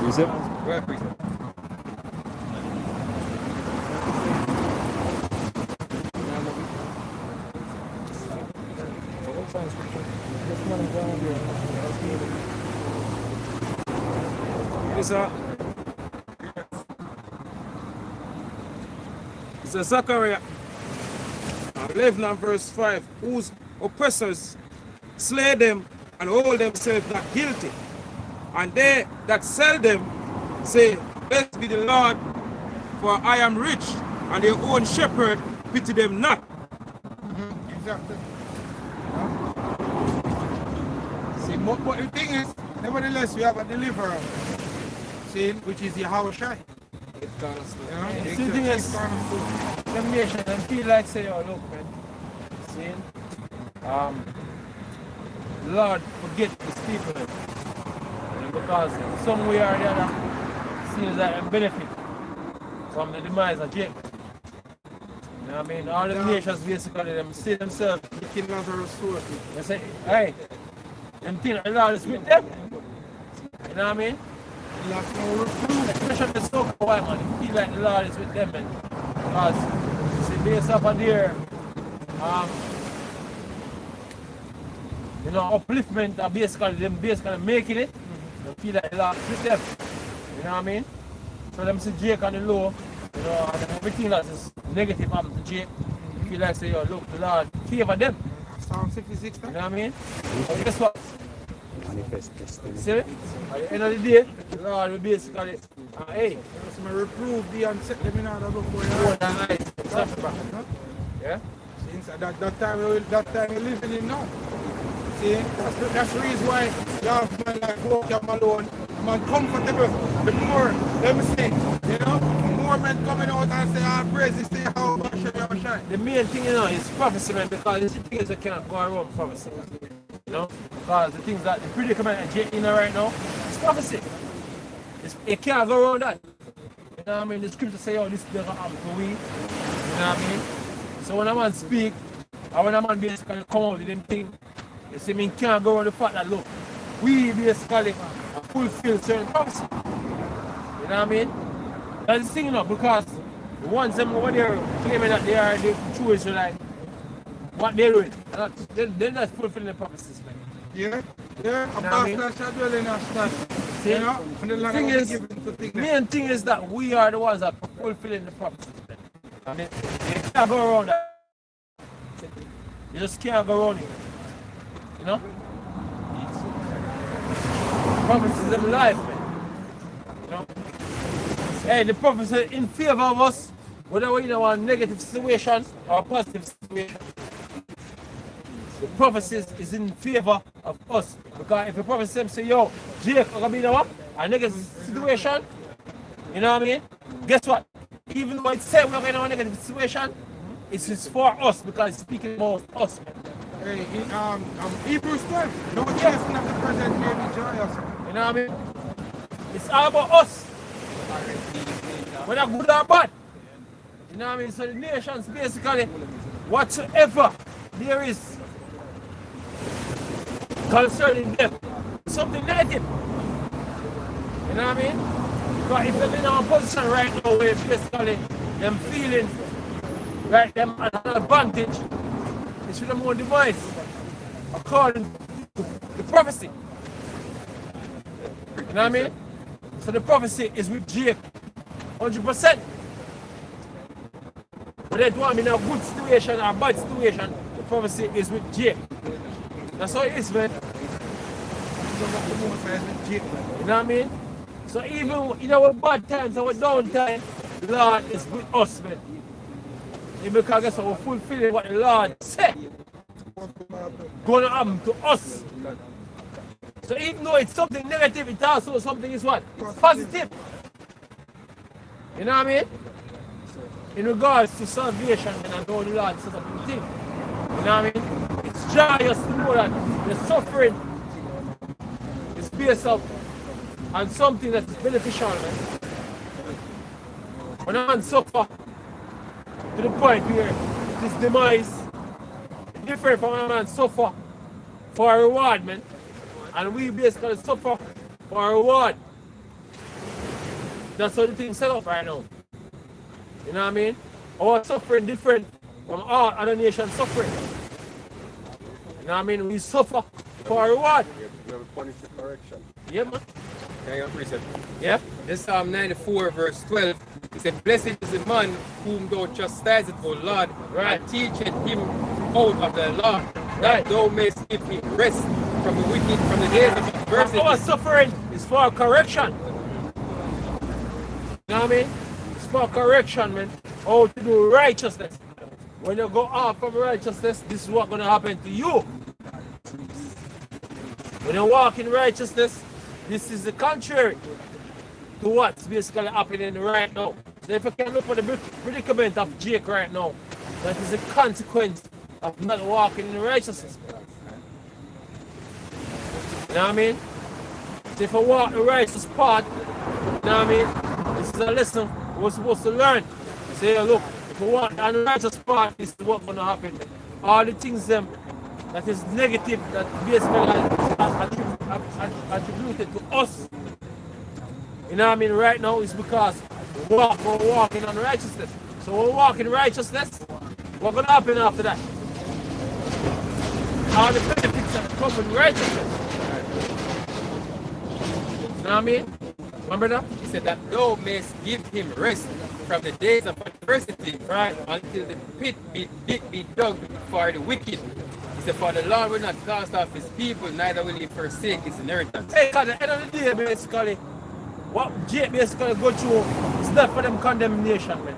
Is it? Well, please. It's a Zechariah 11 and verse 5, whose oppressors slay them and hold themselves not guilty. And they that sell them say, blessed be the Lord, for I am rich, and their own shepherd pity them not. Exactly. See, but the thing is, nevertheless, we have a deliverer, see, which is Yahushua. You know? The thing is, them nation, them feel like say, oh look, man, see, Lord, forget these people, because some way or the other, seems like a benefit from the demise of Jake. You know what I mean? All the nations basically, them see themselves, The king of the sword. they say, hey, them think the Lord is with them. You know what I mean? Last no reproof. Especially the so-called white man, they feel like the Lord is with them, man. Because, see, based off of their, you know, upliftment, are basically them basically making it, they feel like the Lord is with them. You know what I mean? So them see Jake on the low, you know, and everything that is negative happens to Jake, you feel like say, yo, look, the Lord favor them. Psalm 56. You know what I mean? And guess what? Manifest destiny. See it? At the end of the day, the Lord will basically, hey, So I reprove thee and set them in order before you. open their eyes. That's right. Yeah? Since that time we're living in now. See, that's the reason why you have man like Walker Malone, man comfortable. The more, let me say, you know, more men coming out and say, ah, praise this thing, how much shine. The main thing, you know, is prophecy, man, because the things that cannot go around prophecy. You know? Because the things that the predicament that Jake in right now, it's prophecy. It can't go around that. You know what I mean? The scripture say, oh, this is going to happen to we. You know what I mean? So when a man speak, or when a man basically come out with them thing, you see me can't go around the fact that look, we basically fulfill certain prophecy. You know what I mean? That's the thing, you know, because the ones them over there claiming that they are the true Israelites, what they're doing, they're not fulfilling the prophecies, man. Yeah, a You know what I pastor shall dwell in a stand. See? You know, and the land Thing will be is, given to think that. main thing is that we are the ones that are fulfilling the prophecies, man. I mean, you can't go around that. You just can't go around it. You know? Prophecies in life, man. You know? Hey, the prophecy in favor of us, whether we're in a negative situation or a positive situation. The prophecy is in favor of us. Because if the prophecy say, yo, Jake, we're going to be in a negative situation, you know what I mean? Guess what? Even though it said we're in a negative situation, it's for us because it's speaking about us, man. Hey, in Hebrews 12, no chasing of the present may be joyous. You know what I mean? It's all about us. Whether good or bad. You know what I mean? So the nations basically, whatsoever there is concerning them, something negative. You know what I mean? Because if they're in a position right now where basically them feeling like them at an advantage, it's with them own device according to the prophecy. You know what I mean? So the prophecy is with Jake 100%. But they want me in a good situation or a bad situation, the prophecy is with Jake. That's how it is, man. You know what I mean? So even in our bad times, our down time, the Lord is with us, man. Because guess what, we're fulfilling what the Lord said gonna happen to us. So even though it's something negative, it's also something is what? It's positive. You know what I mean? In regards to salvation and how the Lord says something. You know what I mean? It's joyous to know that the suffering is based up on something that is beneficial, man. When a man suffer to the point where his demise is different from a man suffer for a reward, man. And we basically suffer for a reward. That's how the thing set up right now. You know what I mean? Our suffering different from all other nations suffering. You know what I mean? We suffer for a reward. We have a punishment correction. Yeah, man. Can I get a precept? Yeah. In Psalm 94, verse 12, it said, blessed is the man whom thou chastisest, O Lord, Right. and teacheth him out of the law, that thou mayst give him rest from the wicked, from the days of adversity. Our suffering is for correction. You know what I mean? It's for correction, man. How to do righteousness. When you go off from righteousness, this is what's going to happen to you. When you walk in righteousness, this is the contrary to what's basically happening right now. So if you can look at the predicament of Jake right now, that is a consequence of not walking in righteousness. You know what I mean? So if you walk the righteous path, you know what I mean? This is a lesson we're supposed to learn. Say, look, if you walk on the righteous path, this is what's going to happen. All the things that is negative, that basically attributed to us. You know what I mean? Right now is because we're walking on righteousness. So we're walking righteousness. What's going to happen after that? All the benefits that come with righteousness. You know what I mean? Remember that? He said that thou mayst give him rest from the days of adversity, right, until the pit be dug for the wicked. He said, for the Lord will not cast off his people, neither will he forsake his inheritance. Hey, at the end of the day, basically, what Jake basically go through is not for them condemnation, man.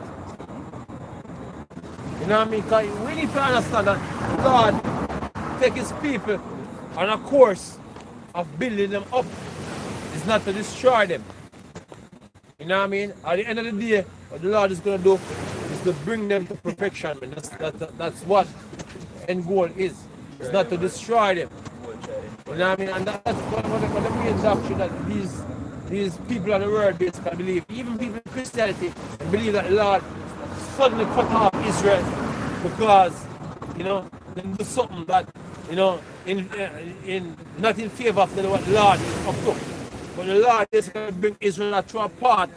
You know what I mean? Because we need to understand that God take his people on a course of building them up. It's not to destroy them. You know what I mean? At the end of the day, what the Lord is going to do is to bring them to perfection. Man. That's what the end goal is. It's not to destroy them. You know what I mean? And that's one of the main doctrine that these people of the world basically believe. Even people in Christianity believe that the Lord suddenly cut off Israel because, you know, they do something that, you know, in not in favor of what the Lord is up to. But the Lord is going to bring Israel to a part,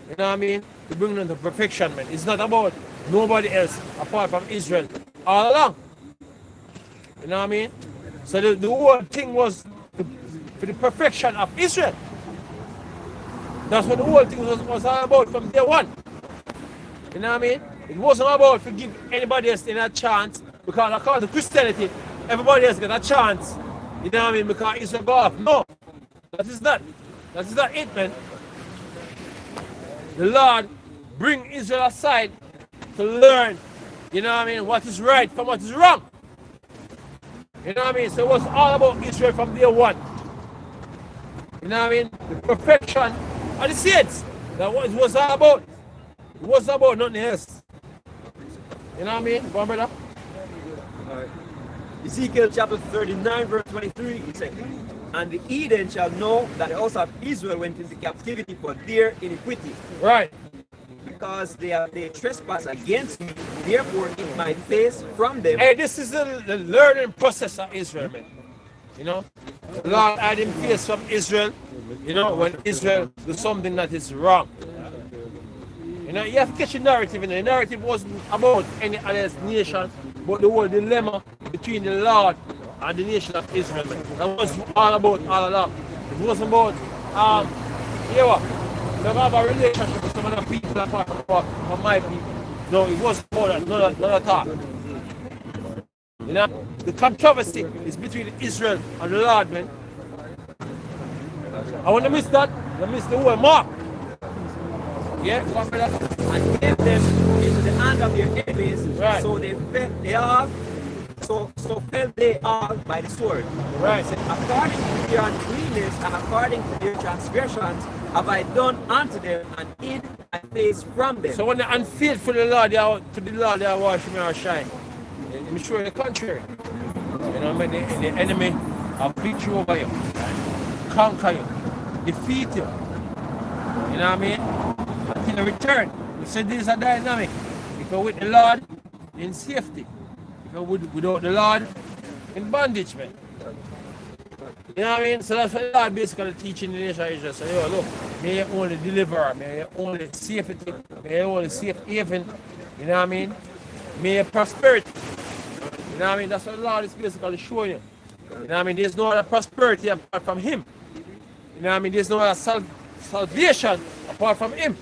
you know what I mean, to bring them to perfection, man. It's not about nobody else apart from Israel all along. You know what I mean? So the whole thing was for the perfection of Israel. That's what the whole thing was all about from day one. You know what I mean? It wasn't about to give anybody else a chance, because according to Christianity, everybody else got a chance. You know what I mean? Because Israel go off. No. That is not it, man. The Lord bring Israel aside to learn, you know what I mean, what is right from what is wrong. You know what I mean? So it was all about Israel from day one. You know what I mean? The perfection of the saints. That's what it was all about. It wasn't about nothing else. You know what I mean? Go on, brother. Alright. Ezekiel chapter 39, verse 23, it says, and the Eden shall know that the house of Israel went into captivity for their iniquity. Right. Because they trespass against me, therefore keep my face from them. Hey, this is the learning process of Israel, man. You know? The Lord had him face from Israel, you know, when Israel do something that is wrong. You know, you have to catch the narrative, and the narrative wasn't about any other nation, but the whole dilemma between the Lord and the nation of Israel, man. That was all about all along. It wasn't about, you know, they have a relationship with some other people apart from my people. No, it wasn't about that, not at all. You know, the controversy is between Israel and the Lord, man. I want to miss that, I miss the whole mark. Yeah, and gave them into the hand of their enemies, right. So fell they all by the sword. Right. So, according to their uncleanness and according to their transgressions have I done unto them, and hid my face from them. So when they're unfaithful to the Lord, they are washing or shine. I'm sure the contrary. You know, when the enemy will beat you over you, conquer you, defeat you. You know what I mean? Until the return. We said this is a dynamic. If you're with the Lord, in safety. If you're without the Lord, in bondage, man. You know what I mean? So that's what the Lord basically teaching the nation of Israel. So, yo, look, may you only deliver, may you only safety, may you only safe haven. You know what I mean? May you prosperity. You know what I mean? That's what the Lord is basically showing you. You know what I mean? There's no other prosperity apart from Him. You know what I mean? There's no other salvation apart from Him.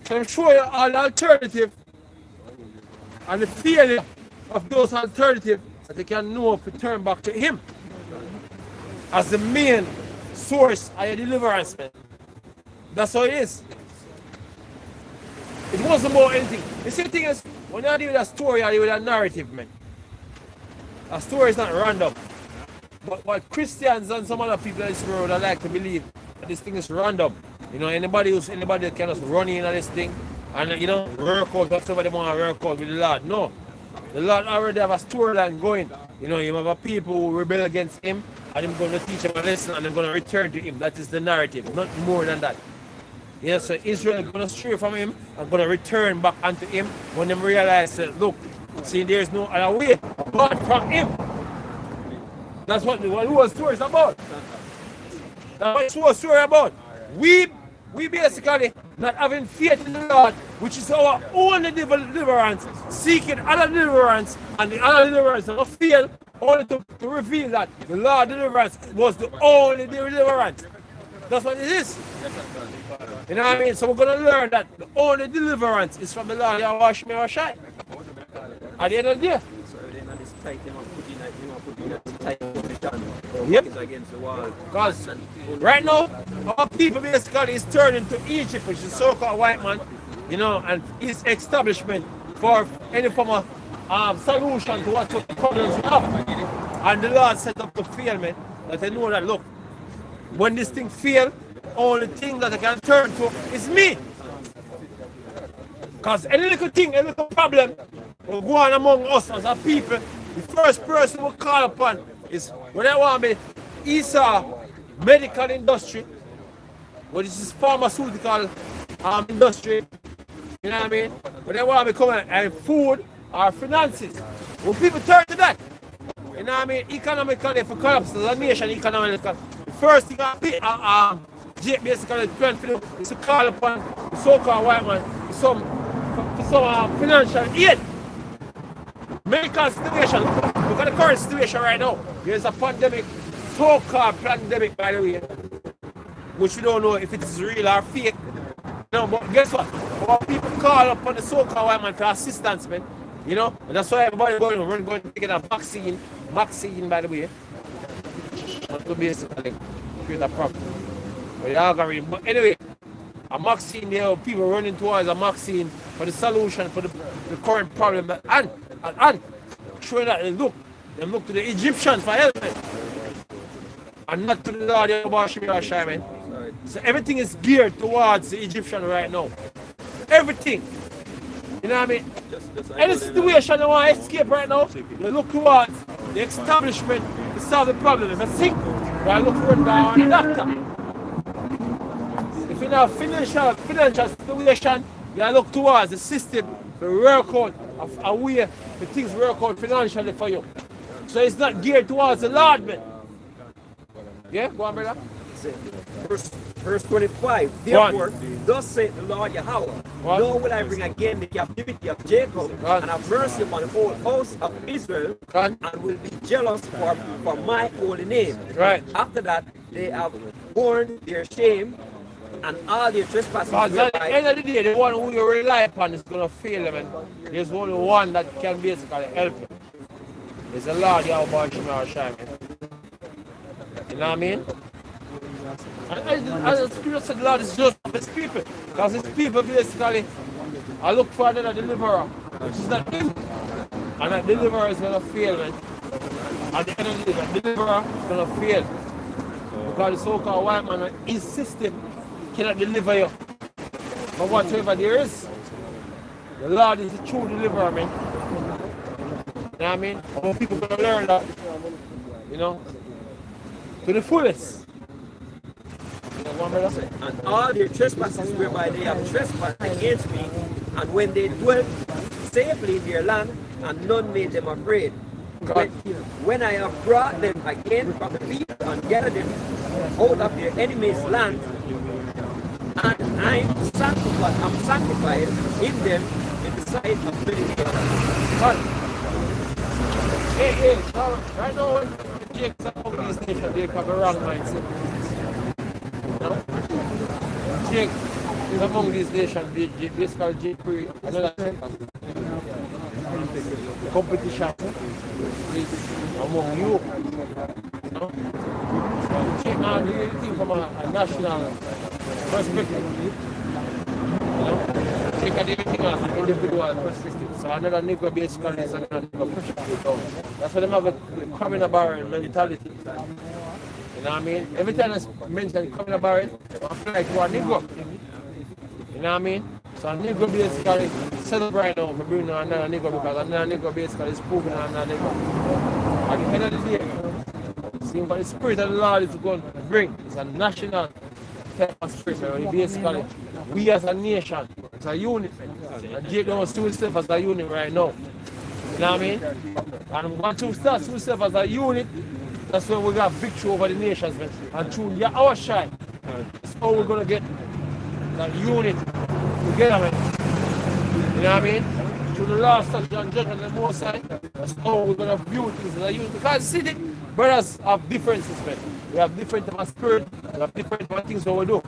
So I'm showing you all the alternative and the failure of those alternatives that they can know if we turn back to Him as the main source of your deliverance, man. That's how it is. It wasn't about anything. The same thing is, when you deal with a story, you deal with a narrative, man. A story is not random. But what Christians and some other people in this world I like to believe that this thing is random. You know, anybody that can just run in on this thing and, you know, work out whatever they want to work out with the Lord. No. The Lord already have a storyline going. You know, you have a people who rebel against Him, and Him going to teach them a lesson, and they're going to return to Him. That is the narrative, not more than that. Yeah, so Israel is going to stray from Him and going to return back unto Him when they realize that, look, see, there's no other way apart from Him. That's what the whole story is about. That's what the whole story is about. We basically not having faith in the Lord, which is our only deliverance, seeking other deliverance, and the other deliverance will fail, only to reveal that the Lord deliverance was the only deliverance. That's what it is. You know what I mean? So we're going to learn that the only deliverance is from the Lord. You wash me or shine. At the end of the day. Yep. Because right now, our people basically is turning to Egypt, which is so-called white man, you know, and his establishment for any form of solution to what the problems we have. And the Lord set up the failment that they know that, look, when this thing fail, only thing that I can turn to is me. Because any little thing, any little problem will go on among us as a people. The first person we call upon is when I want me, Esau medical industry, which is pharmaceutical industry, you know what I mean? When they want me come and food or finances. When people turn to that, you know what I mean? Economically, if we collapse as a nation economically, the first thing Jake basically trying to do is to call upon the so-called white man for some financial aid. Medical situation, look at the current situation right now. There's a pandemic, so-called pandemic, by the way, which we don't know if it is real or fake. No, but guess what? Our people call upon the so-called white man for assistance, man. You know, and that's why everybody going to take a vaccine, by the way, to basically create a problem. But anyway, a vaccine, there people running towards a vaccine for the solution for the current problem. And showing that they look to the Egyptians for help, man. And not to the Lord Yahweh, man. So everything is geared towards the Egyptian right now. Everything. You know what I mean? Any situation you want to escape right now, you look towards the establishment to solve the problem. If you're sick, you look for a doctor. If you have financial situation, you look towards the system to work out a way the things work out financially for you. So it's not geared towards the Lord, man. Yeah, go on, brother. Verse 25. Therefore, thus saith the Lord Yahweh, nor will I bring again the captivity of Jacob, and have mercy upon the whole house of Israel, and will be jealous for my holy name. Right. After that, they have borne their shame and all their trespasses. Because at the end of the day, the one who you rely upon is going to fail them, and there's only one that can basically help you. It's the Lord Yahweh Shemar. You know what I mean? And as the Spirit said, the Lord is just of His people. Because His people basically are look for another deliverer, which is not Him. And that deliverer is going to fail, man. At the end of the day, that deliverer is going to fail. Because the so-called white man, his system cannot deliver you. But whatever there is, the Lord is the true deliverer, man. You know what I mean? More people going to learn that, you know, to the fullest. And all their trespasses whereby they have trespassed against me, and when they dwelt safely in their land, and none made them afraid. When I have brought them again from the field and gathered them out of their enemies' land, and I'm sanctified in them in the sight of many nations. Hey, right now when Jake's among these nations, they have a wrong mindset. Jake is among these nations, basically Jake another competition is among you. Jake now do anything from a national perspective. Jake can do everything as an individual perspective. So another nigga basically is another nigga pushing you down. That's why they have a coming a barrel mentality. You know what I mean? Every time I mention coming about it, I apply to a Negro. You know what I mean? So a Negro basically celebrate now for bringing another Negro because another Negro basically is proving another Negro. At the end of the day, seeing what the Spirit of the Lord is going to bring is a national type of spirit. So basically, we as a nation, it's a unit. And Jake don't see himself as a unit right now. You know what I mean? And once you start seeing yourself as a unit, that's when we got victory over the nations, man. And through our shine, that's how we're gonna get that unit together, man. You know what I mean? Through the last touch and judgment and the most side, that's how we're gonna view things as a unit. Because see, the brothers have differences, man. We have different type of spirit, we have different type of things that we do.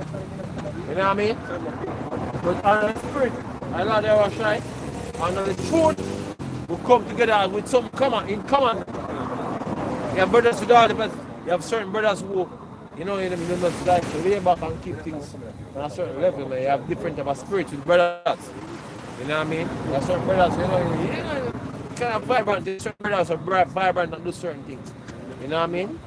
You know what I mean? But on the spirit, I love our shine, and on the truth, we come together with some in common. You have brothers with all the best. You have certain brothers who, you know, just like to lay back and keep things on a certain level. Man. You have different type of spirits with brothers. You know what I mean? There's certain brothers, you kind of vibrant, there's certain brothers are vibrant and do certain things. You know what I mean?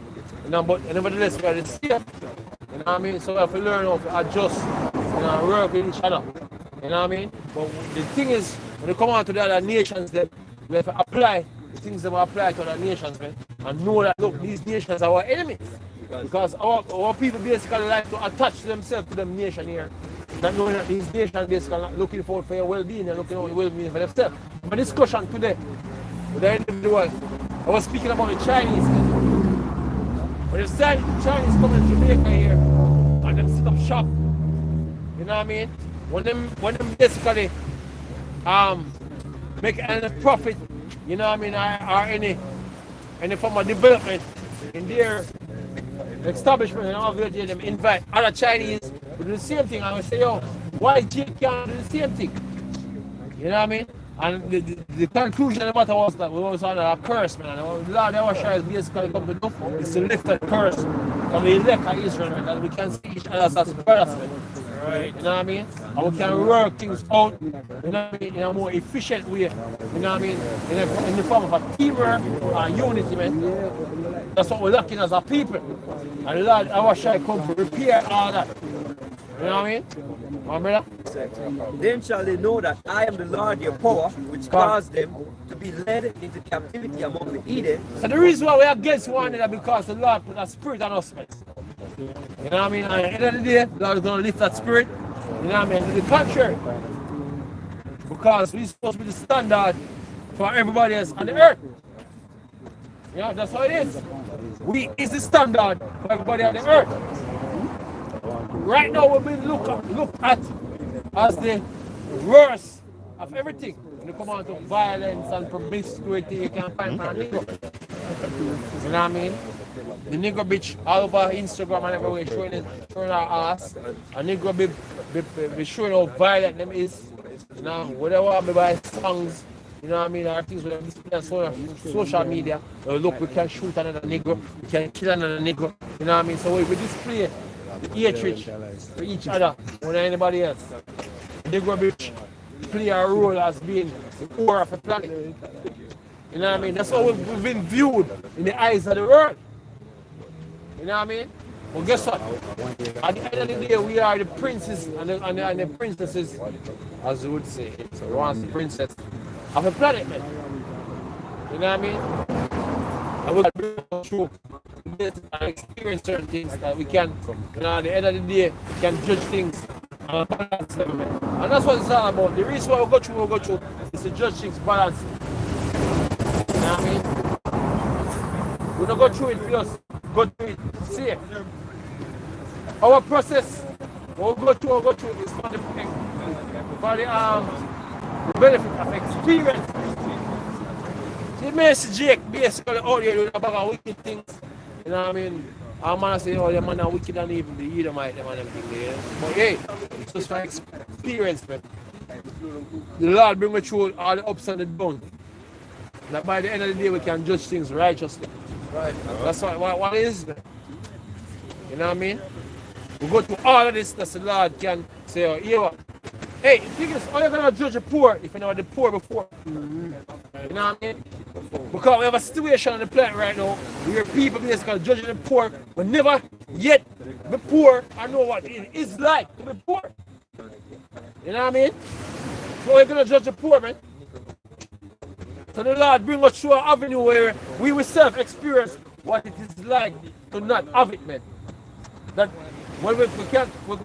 You know, but nevertheless, we are the same. You know what I mean? So we have to learn how to adjust, and work with each other. You know what I mean? But the thing is, when you come out to the other nations, then we have to apply the things that we apply to other nations, man, and know that, look, these nations are our enemies. Because our people basically like to attach themselves to them nation here. Not knowing that these nations basically not looking for your well-being and looking for your well-being for themselves. My discussion today with the individual, I was speaking about the Chinese. When the Chinese come to Jamaica here and them set up shop, you know what I mean? When them basically make any profit, you know what I mean, or any form of development in their establishment, and all of them invite other Chinese to do the same thing. And we say, yo, why Jake can't do the same thing? You know what I mean? And the conclusion of the matter was that we was under a curse, man. And the Lord our share is basically come to do is to lift that curse from the elect of Israel, man, that we can see each other as brothers, man. Right. You know what I mean? And we can work things out, you know what I mean, in a more efficient way. You know what I mean? In the form of a teamwork and unity, man. That's what we're looking as a people. And the Lord our shall come to repair all that. You know what I mean? My brother? Then shall they know that I am the Lord your power, which caused them to be led into captivity among the heathen. So the reason why we are against one another because the Lord put a spirit on us, man. You know what I mean? And at the end of the day, the Lord is going to lift that spirit. You know what I mean? To the contrary. Because we're supposed to be the standard for everybody else on the earth. You know, that's how it is. We is the standard for everybody on the earth. Right now we've been looked at as the worst of everything. When you come on to violence and promiscuity, you can find my nigga. You know what I mean? The nigga bitch all over Instagram and everywhere showing our ass. A nigga be showing how violent them is. You know, whatever I buy songs, you know what I mean, or things with display on social media. Look, we can shoot another nigga, we can kill another nigga. You know what I mean? So we display the hatred for each other more than anybody else. The nigga bitch play a role as being the core of the planet. You know what I mean? That's how we've been viewed in the eyes of the world. You know what I mean? Well, guess what? At the end of the day, we are the princes and the princesses, as you would say. So once the princess of the planet, man. You know what I mean? And we can through this and experience certain things that we can, you know, at the end of the day, we can judge things and balance them, man. And that's what it's all about. The reason why we go through is to judge things balanced. You know what I mean? We don't go through it, we just go through it safe. Our process, what we go through is for the benefit of experience. See, Mr. Jake basically out here doing a bag of wicked things. You know what I mean? Our man say, oh, the man are wicked and even the Edomite, them and everything there. But hey, it's just for experience, man. The Lord bring me through all the ups and the downs. That by the end of the day, we can judge things righteously. Right. That's what it is, man. You know what I mean? We go through all of this that the Lord can say, oh, you know, hey, the thing is, how are you going to judge the poor if you never the poor before? You know what I mean? Because we have a situation on the planet right now where people basically judging the poor, but never yet be poor and know what it is like to be poor. You know what I mean? So we're going to judge the poor, man. So the Lord bring us through an avenue where we ourselves experience what it is like to not have it, man. That when we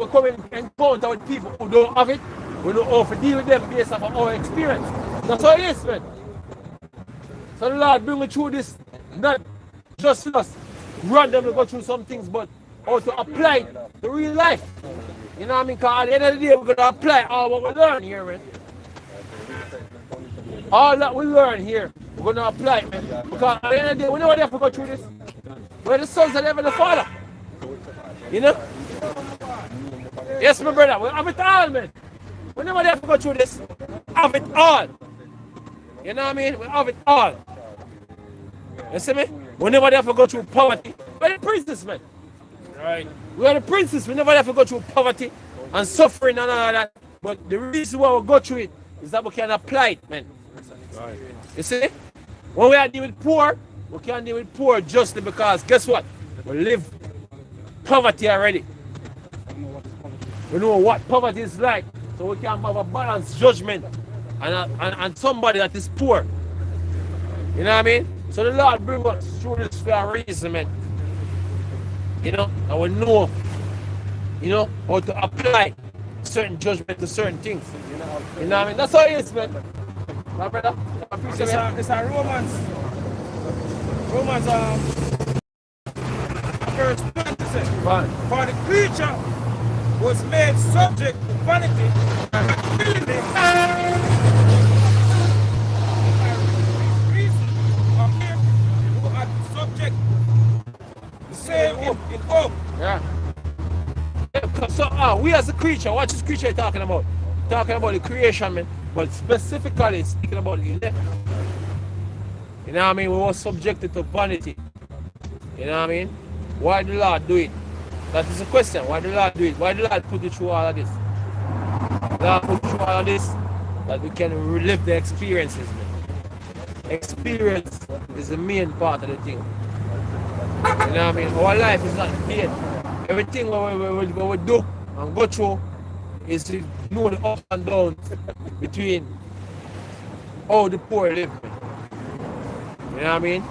come in encounter with people who don't have it, we know how to deal with them based on our experience. That's how it is, man. So the Lord bring me through this, not just us randomly go through some things, but how to apply it to real life. You know what I mean? Because at the end of the day, we're going to apply all what we learn here, man. All that we learn here, we're going to apply it, man. Because at the end of the day, we never have to go through this. We're the sons of the Father. You know? Yes, my brother, we have it all, man. We never have to go through this. Have it all. You know what I mean? We have it all. You see me? We never have to go through poverty. We're the princes, man. Right. We are the princes. We never have to go through poverty and suffering and all that. But the reason why we go through it is that we can apply it, man. You see? When we are dealing with poor, we can't deal with poor just because guess what? We live poverty already. We know what poverty is like, so we can have a balanced judgment and somebody that is poor. You know what I mean? So the Lord bring us through this for a reason, man. You know, and we know, you know, how to apply certain judgment to certain things. You know what I mean? That's how it is, man. My brother, I appreciate it. It's a Romans. Romans verse 20 says, for the creature was made subject to vanity and willingly reason of him who had subject the same in hope. Yeah. So we as a creature, what is creature you're talking about? Talking about the creation, man. But specifically speaking about the elect. You know what I mean? We were subjected to vanity. You know what I mean? Why did the Lord do it? That is the question. Why did the Lord do it? Why did the Lord put you through all of this? The Lord put you through all of this that we can relive the experiences, man. Experience is the main part of the thing. You know what I mean? Our life is not pain. Everything we do and go through is to know the ups and downs between how the poor live. You know what I mean?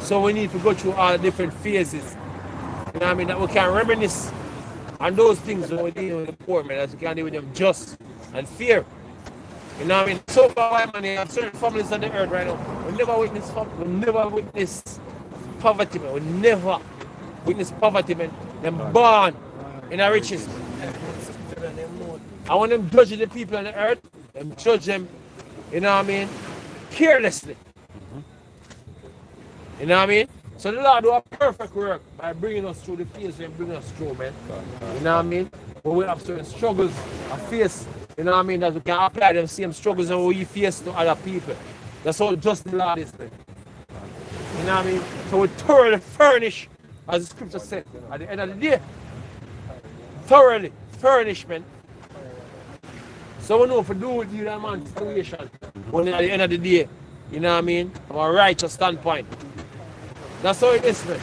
So we need to go through all the different phases. You know what I mean? That we can reminisce on those things when we deal with the poor, man, as we can deal with them just and fear. You know what I mean? So far, man, you have certain families on the earth right now. We never witness poverty, man. We never witness poverty, man. Them born in the riches. I want them judging the people on the earth, them judge them, you know what I mean, carelessly. You know what I mean? So the Lord do a perfect work by bringing us through the phase and bringing us through, man. You know what I mean? But we have certain struggles and face, you know what I mean, that we can apply them same struggles that we face to other people. That's how just the Lord is, man. You know what I mean? So we thoroughly furnish, as the scripture said, at the end of the day. Thoroughly furnish, man. So we know if we do with you that man situation, when at the end of the day, you know what I mean, from a righteous standpoint. That's how it is, man.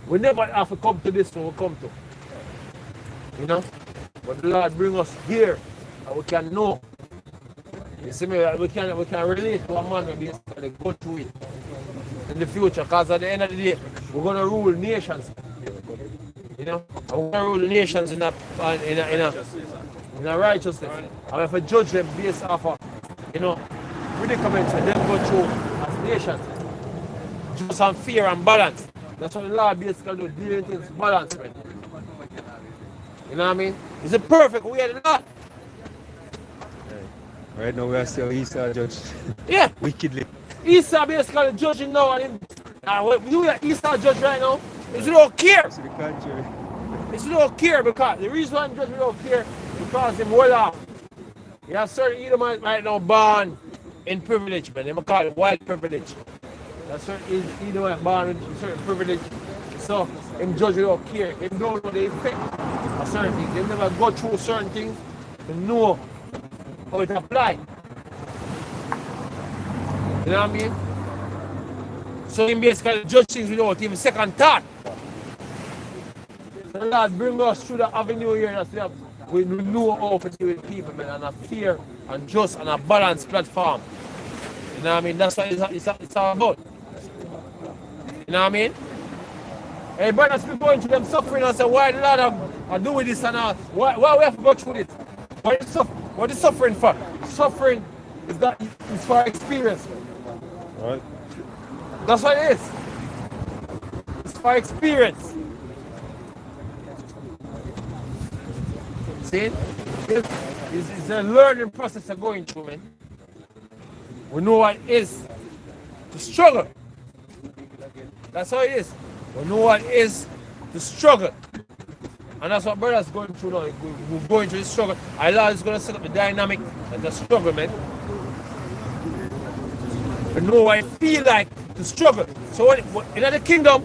We never have to come to this when we come to. You know? But the Lord bring us here and we can know. You see me, we can relate to a man and basically go through it in the future, because at the end of the day, we're gonna rule nations. You know? And we're gonna rule nations in a righteousness. And if we judge them based off of, you know, predicaments and then go through as nations. Just on fear and balance. That's what the Lord basically do, dealing things balance, man. You know what I mean? It's a perfect way of the Lord. Right now we are still Esau judge. Yeah. Wickedly. Esau basically judging now and you are Esau judge right now. It's without care. To the contrary. It's without care because the reason why I'm judging without care because him well off. You have certain Edomites right now born in privilege, man. They call it white privilege. That's certain Edomite born with certain privilege. So him judge without care. Him don't know the effect of certain things. They never go through certain things to know how it apply. You know what I mean? So him basically judge things without even second thought. The Lord bring us through the avenue here that we know how to deal with people, man, and a fair and just and a balanced platform. You know what I mean? That's what it's all about. You know what I mean? Hey, brothers, we going through them suffering and say, why the Lord are doing this and all? Why we have to go through this? What is suffering for? Suffering is for experience. Right. That's what it is. It's for experience. See? It's a learning process of going through, man. We know what it is to struggle. That's how it is. We know what it is to struggle. And that's what brothers going through now. We're going through the struggle. Allah is going to set up the dynamic and the struggle, man. We know what it feels like to struggle. So in the kingdom,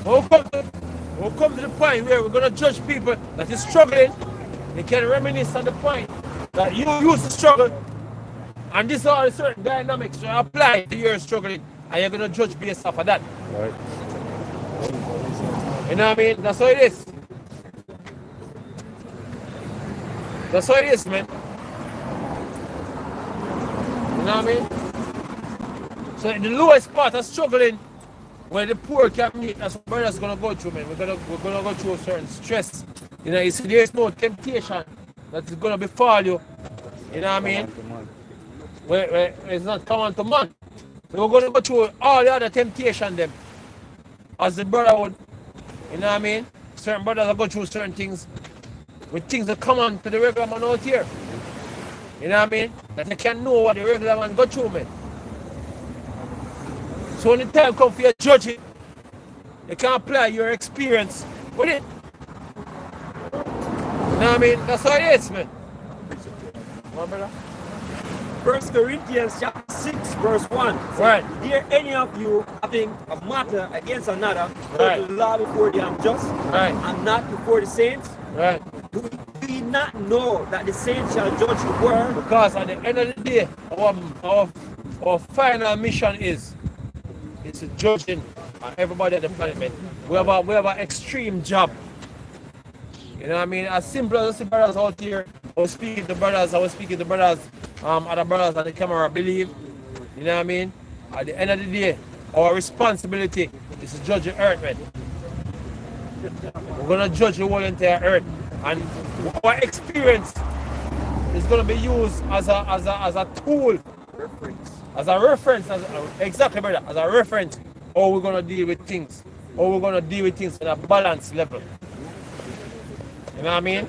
we'll come to the point where we're going to judge people that is struggling. They can reminisce on the point that you used to struggle, and this are certain dynamics you apply to your struggling, and you're gonna judge based off of that. Right. You know what I mean? That's how it is. That's how it is, man. You know what I mean? So the lowest part of struggling, where the poor can meet, that's what brothers gonna go through, man. We're gonna go through a certain stress. You know, you see, there's no temptation that is gonna befall you. You know what I mean? Where it's not common to man. So we're gonna go through all the other temptation them as the brotherhood. You know what I mean? Certain brothers are going through certain things with things that come on to the regular man out here. You know what I mean? That they can know what the regular man go through, man. So when the time comes for you to judge it, you can apply your experience with it. You know what I mean? That's how it is, man. What, brother? 1 Corinthians chapter 6 verse 1. Right. Dare any of you having a matter against another go Right. to the law before the unjust Right. and not before the saints? Right. Do we not know that the saints shall judge the world? Because at the end of the day, our final mission is to judging everybody at the planet, man. We have an extreme job. You know what I mean? As simple as the brothers out here, I was speaking to brothers, other brothers on the camera believe. You know what I mean? At the end of the day, our responsibility is to judge the earth, man. We're gonna judge the whole entire earth. And our experience is gonna be used as a tool. As a reference, exactly, brother, as a reference, how we're gonna deal with things. How we're gonna deal with things at a balanced level. You know what I mean?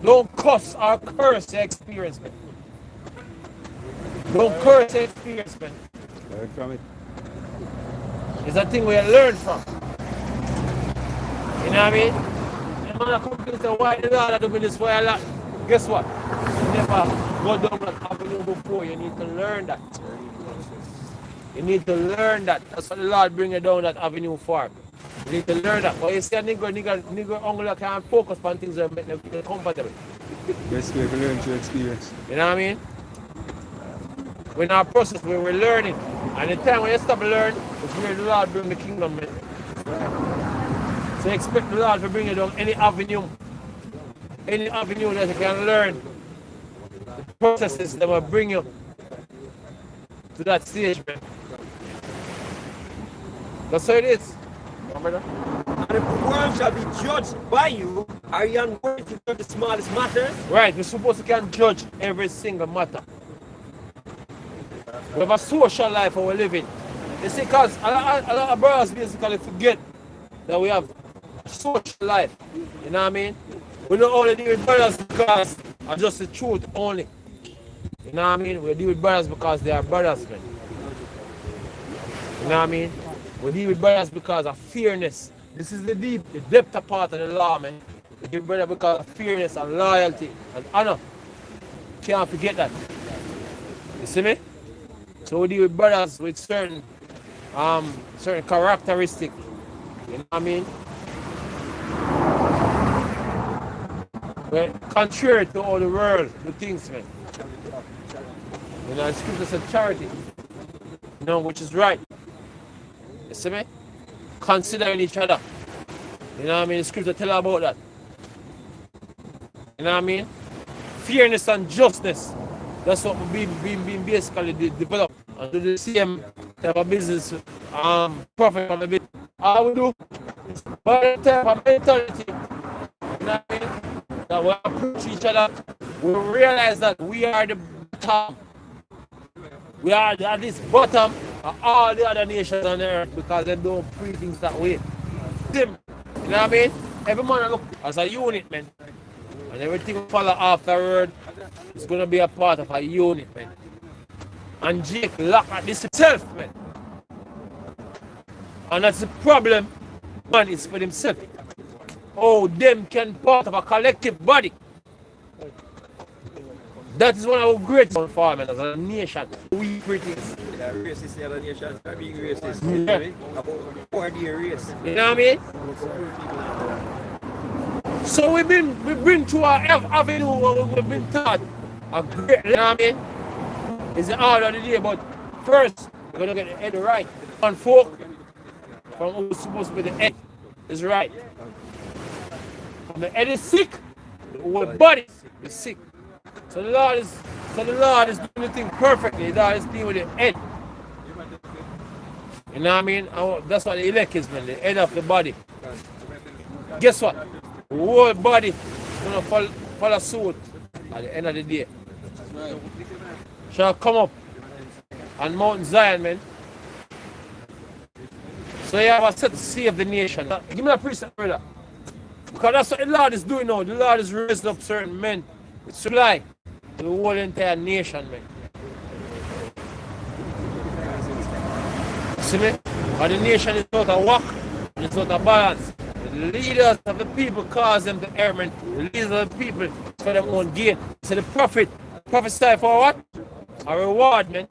Don't cuss or curse the experience, man. Don't curse the experience, man. Learn from it. It's a thing we learn from. You know what I mean? The man come to say, why the Lord do me this for a lot? Guess what? You never go down that avenue before. You need to learn that. You need to learn that. That's what the Lord bring you down that avenue for. You need to learn that. But you see a nigga only can't focus on things that make them feel comfortable. Best way to learn through experience. You know what I mean? We're in our process where we're learning. And the time when you stop learning, is where the Lord bring the kingdom, man. So expect the Lord to bring you down any avenue that you can learn. The processes that will bring you to that stage, man. That's how it is. Brother? And if the world shall be judged by you, are you unworthy to judge the smallest matters? Right, we're supposed to can judge every single matter. We have a social life we're living. You see, because a lot of brothers basically forget that we have a social life. You know what I mean? We don't only deal with brothers because of just the truth only. You know what I mean? We deal with brothers because they are brothers, man. You know what I mean? We deal with brothers because of fairness. This is the depth part of the law, man. We deal with brothers because of fairness and loyalty and honor. Can't forget that. You see me? So we deal with brothers with certain characteristics. You know what I mean? Well, contrary to all the world, the things, man. You know, the scripture said charity. You know, which is right. You see me? Considering each other. You know what I mean? The scripture tell about that. You know what I mean? Fairness and justice. That's what we've been basically developed and do the same type of business profit from the bit. All we do is by the type of mentality, you know what I mean? That we approach each other, we realize that we are the bottom. We are at this bottom of all the other nations on the earth because they don't treat things that way. Them, you know what I mean? Every man look as a unit, man. And everything follow afterward is going to be a part of a unit, man. And Jake lock at this himself, man. And that's the problem, man, is for himself. Oh, them can part of a collective body. That is one of our greatest performance as a nation. We critics. Yeah, racist, the other nations are being racist. Yeah. About 4 race. You know what I mean? So we been through our avenue where we've been taught a great, you know what I mean? It's the order of the day, but first, we're going to get the head right. One folk from who's supposed to be the head is right. When the head is sick, the whole body is sick. So the Lord is doing the thing perfectly. The Lord is dealing with the head. You know what I mean? That's what the elect is, man, the head of the body. Guess what? The whole body is gonna follow suit at the end of the day. Shall come up on Mount Zion, man. So you have a set to save the nation. Give me a precept, brother. Because that's what the Lord is doing now. The Lord is raising up certain men with supply to the whole entire nation, man. See me? But the nation is out of whack, and it's out of balance. The leaders of the people cause them to err, man. The leaders of the people for their own gain. So the prophet prophesy for what? A reward, man.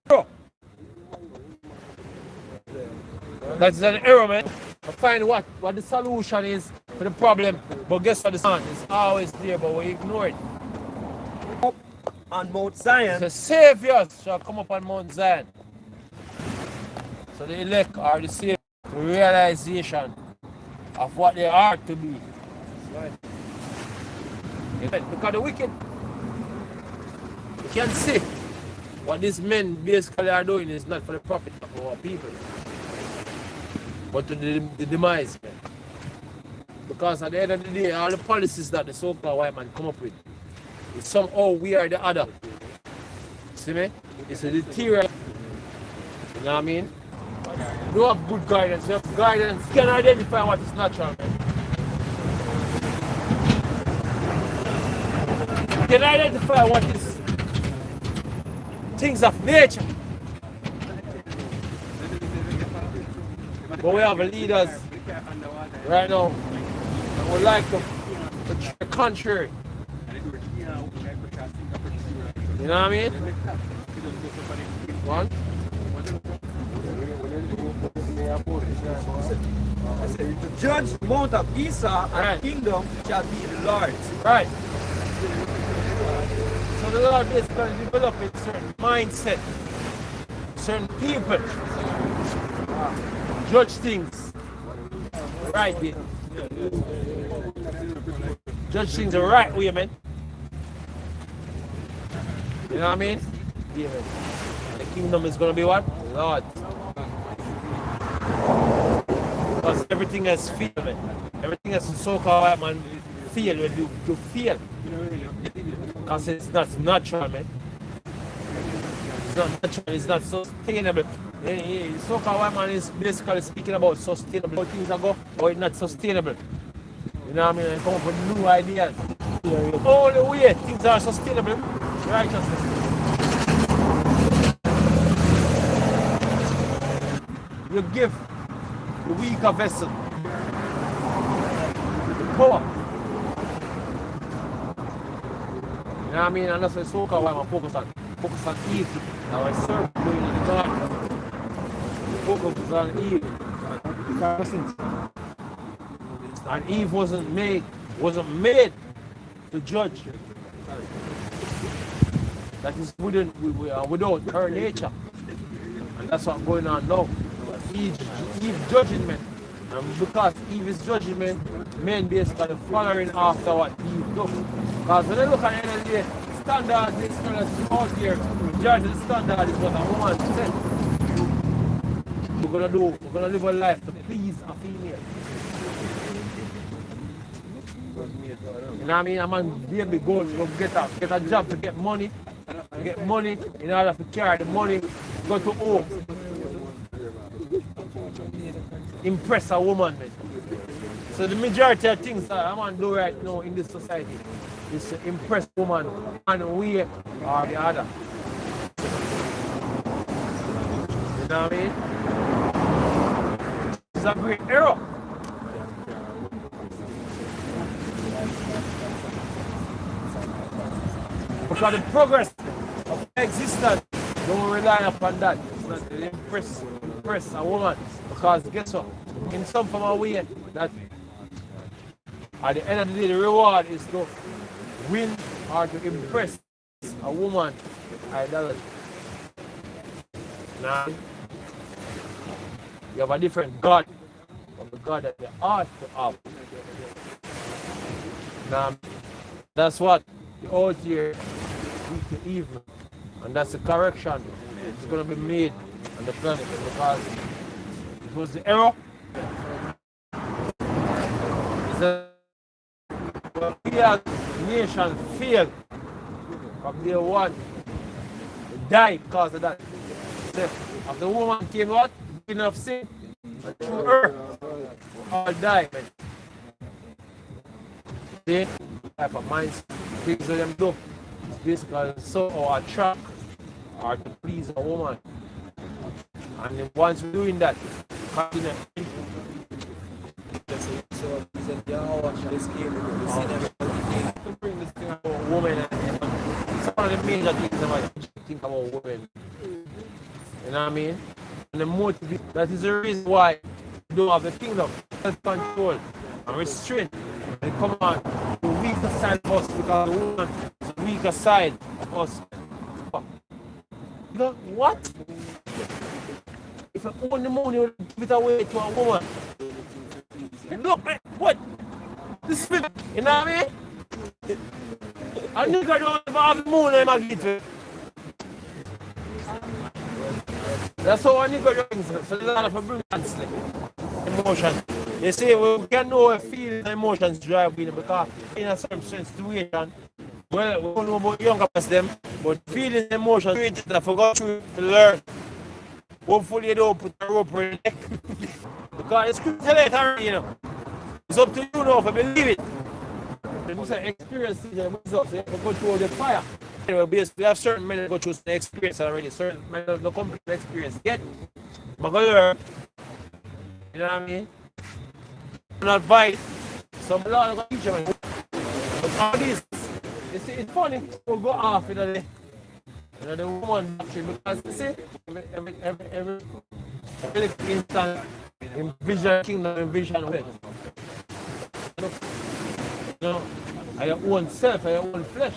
Bro. That's an error, man. I find what the solution is for the problem. But guess what? The sun is always there, but we ignore it. Up on Mount Zion. The saviors shall come up on Mount Zion. So the elect are the saved realization of what they are to be. Because the wicked, you can see what these men basically are doing is not for the profit of our people, but to the demise. Because at the end of the day, all the policies that the so-called white man come up with, it's somehow we are the other. See me? It's a deterrent. You know what I mean? You have good guidance. You have guidance. You can identify what is natural, man. You can identify what is things of nature. But we have leaders right now that would like to the contrary. You know what I mean? One. The judge mount of Esau and kingdom shall be the Lord's. Right. So the Lord is going to develop a certain mindset, certain people, judge things right way. Judge things the right way, man. You know what I mean? Yeah, man. The kingdom is going to be what? Lord. Because everything has failed, man. Everything has so-called white man fail when you fail. Because it's not natural, man. It's not natural, it's not sustainable. So-called white man is basically speaking about sustainable. How things are going, or it's not sustainable. You know what I mean? And come up with new ideas. The only way things are sustainable, righteousness. You give the weaker vessel the power. You know what I mean? And that's what so-called why I'm focused on. Focus on evil. Now I serve going in the dark. Focus on evil. And Eve wasn't made to judge. That is without her nature. And that's what's going on now. Eve judging men. And because Eve is judging men basically following after what Eve does. Because when they look at the end of the day, standard this is out here, judge the standard is what a woman said. We're gonna live a life to please a female. You know what I mean? A man baby go get a job to get money in order to carry the money, go to home. Impress a woman, man. So the majority of things that a man do right now in this society is to impress a woman one way or the other. You know what I mean? It's a great error. Because the progress of existence don't rely upon that. It's not to impress a woman. Because guess what? In some form of way that at the end of the day the reward is to win or to impress a woman, idolatry. Now, you have a different God from the God that you ought to have. Now, that's what the old year leads to evil. And that's the correction that's going to be made on the planet because it was the error. It's a, we as a nation failed from day one. They died because of that. So, after the woman came out, enough sin, and through her, all died. See, type of minds, things that them do. It's basically so or attract or to please a woman. And then once we're doing that, continue. So you watch this game, you see them To bring this thing about women and it's one of the major things about think about women. You know what I mean? And the motive, that is the reason why you don't have the kingdom, self-control and restraint. And come on, the weaker side of us because the woman is the weaker side of us. You know what? If I own the money, you give it away to a woman. Look, man, what? This is, you know what I mean? A nigga don't have the money, I'm going to give it. That's how a nigga doing it. So there's a lot of bring emotion. They say we can know what feelings and emotions drive with them because in a certain situation, well, we don't know about younger past them, but feelings and emotions, I forgot to learn. Hopefully you don't put a rope around your neck. Because it's too late already, you know. It's up to you now if you believe it. You say experience is the results, so you have to go through the fire. Anyway, we have certain men that go through the experience already, certain men that don't complete the experience yet. But go learn. You know what I mean? Not fight. Some lot of teach them. But all this, you see, it's funny, we'll go off in a day. You know, the woman doctrine, because you see, every instant, envision kingdom, envision wealth. You know, and your own self, and your own flesh.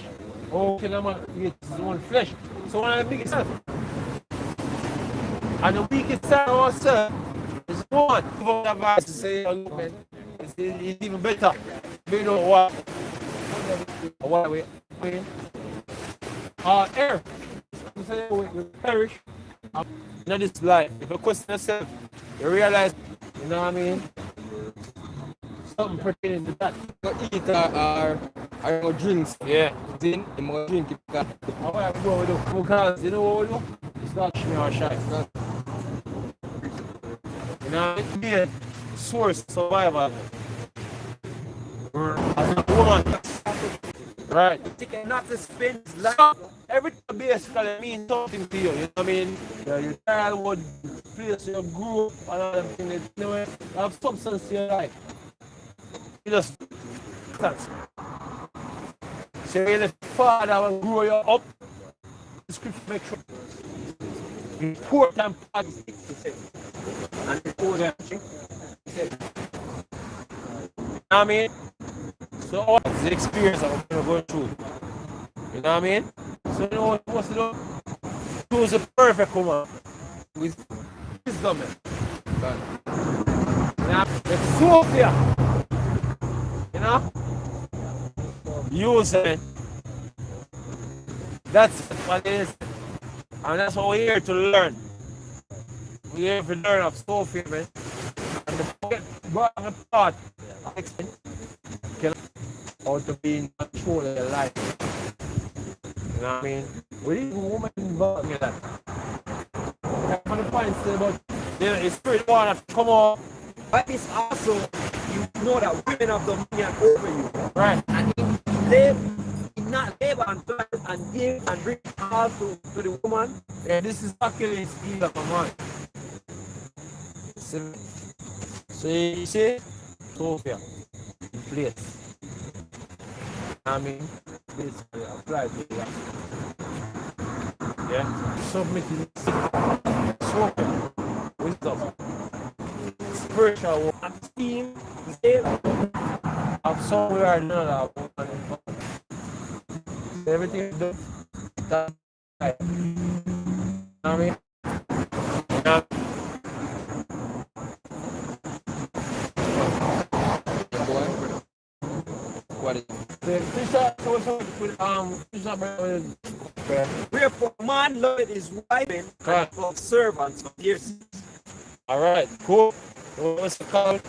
Oh, can a man eat his own flesh? So one of the biggest self. And the weakest side of ourselves is one. Give up that advice to say, oh, look, man, it's even better. We know what we air. You say we perish in this life. If you question yourself, you realize, you know what I mean? Something pertaining to that. Go eat or go drinks. Yeah. Then you must drink it. How about we go with the because you know what we do? It's not shimmy or shy. You know, it's be a source of survival. As a woman. Right. ticket not to spend his life. So, everything basically means something to you. You know what I mean? Your childhood, place you grew up, and all them things. You know, you have substance in your life. You just that's. So when the father will grow you up, the scripture makes sure important part is 6%. And the older thing, you know what I mean? So what is the experience that we're going through? You know what I mean? So you know what you're supposed to do? Choose the perfect woman with wisdom. Now, it's Sophia. You know? Use it. That's what it is. And that's what we're here to learn. We're here to learn of Sophia, man. And the bottom apart, how to be in control of your life. You know what I mean? We need a woman involved in that. That's one of the points about, you know, the spirit want to come out. But it's also, you know that women have dominion over you. Right. And if not labor and toil and give and bring all to the woman, Yeah, this is Achilles' heel of a man. So you see, Sophia, in place. I mean, basically apply to that. Yeah, submitting Sophia, wisdom, spiritual esteem, of somewhere or another. Everything is done. That's right. You know what I mean? Yeah. What is The fish are fish are with Wherefore man loveth his wife and of servants of years. all right, cool. What's it called?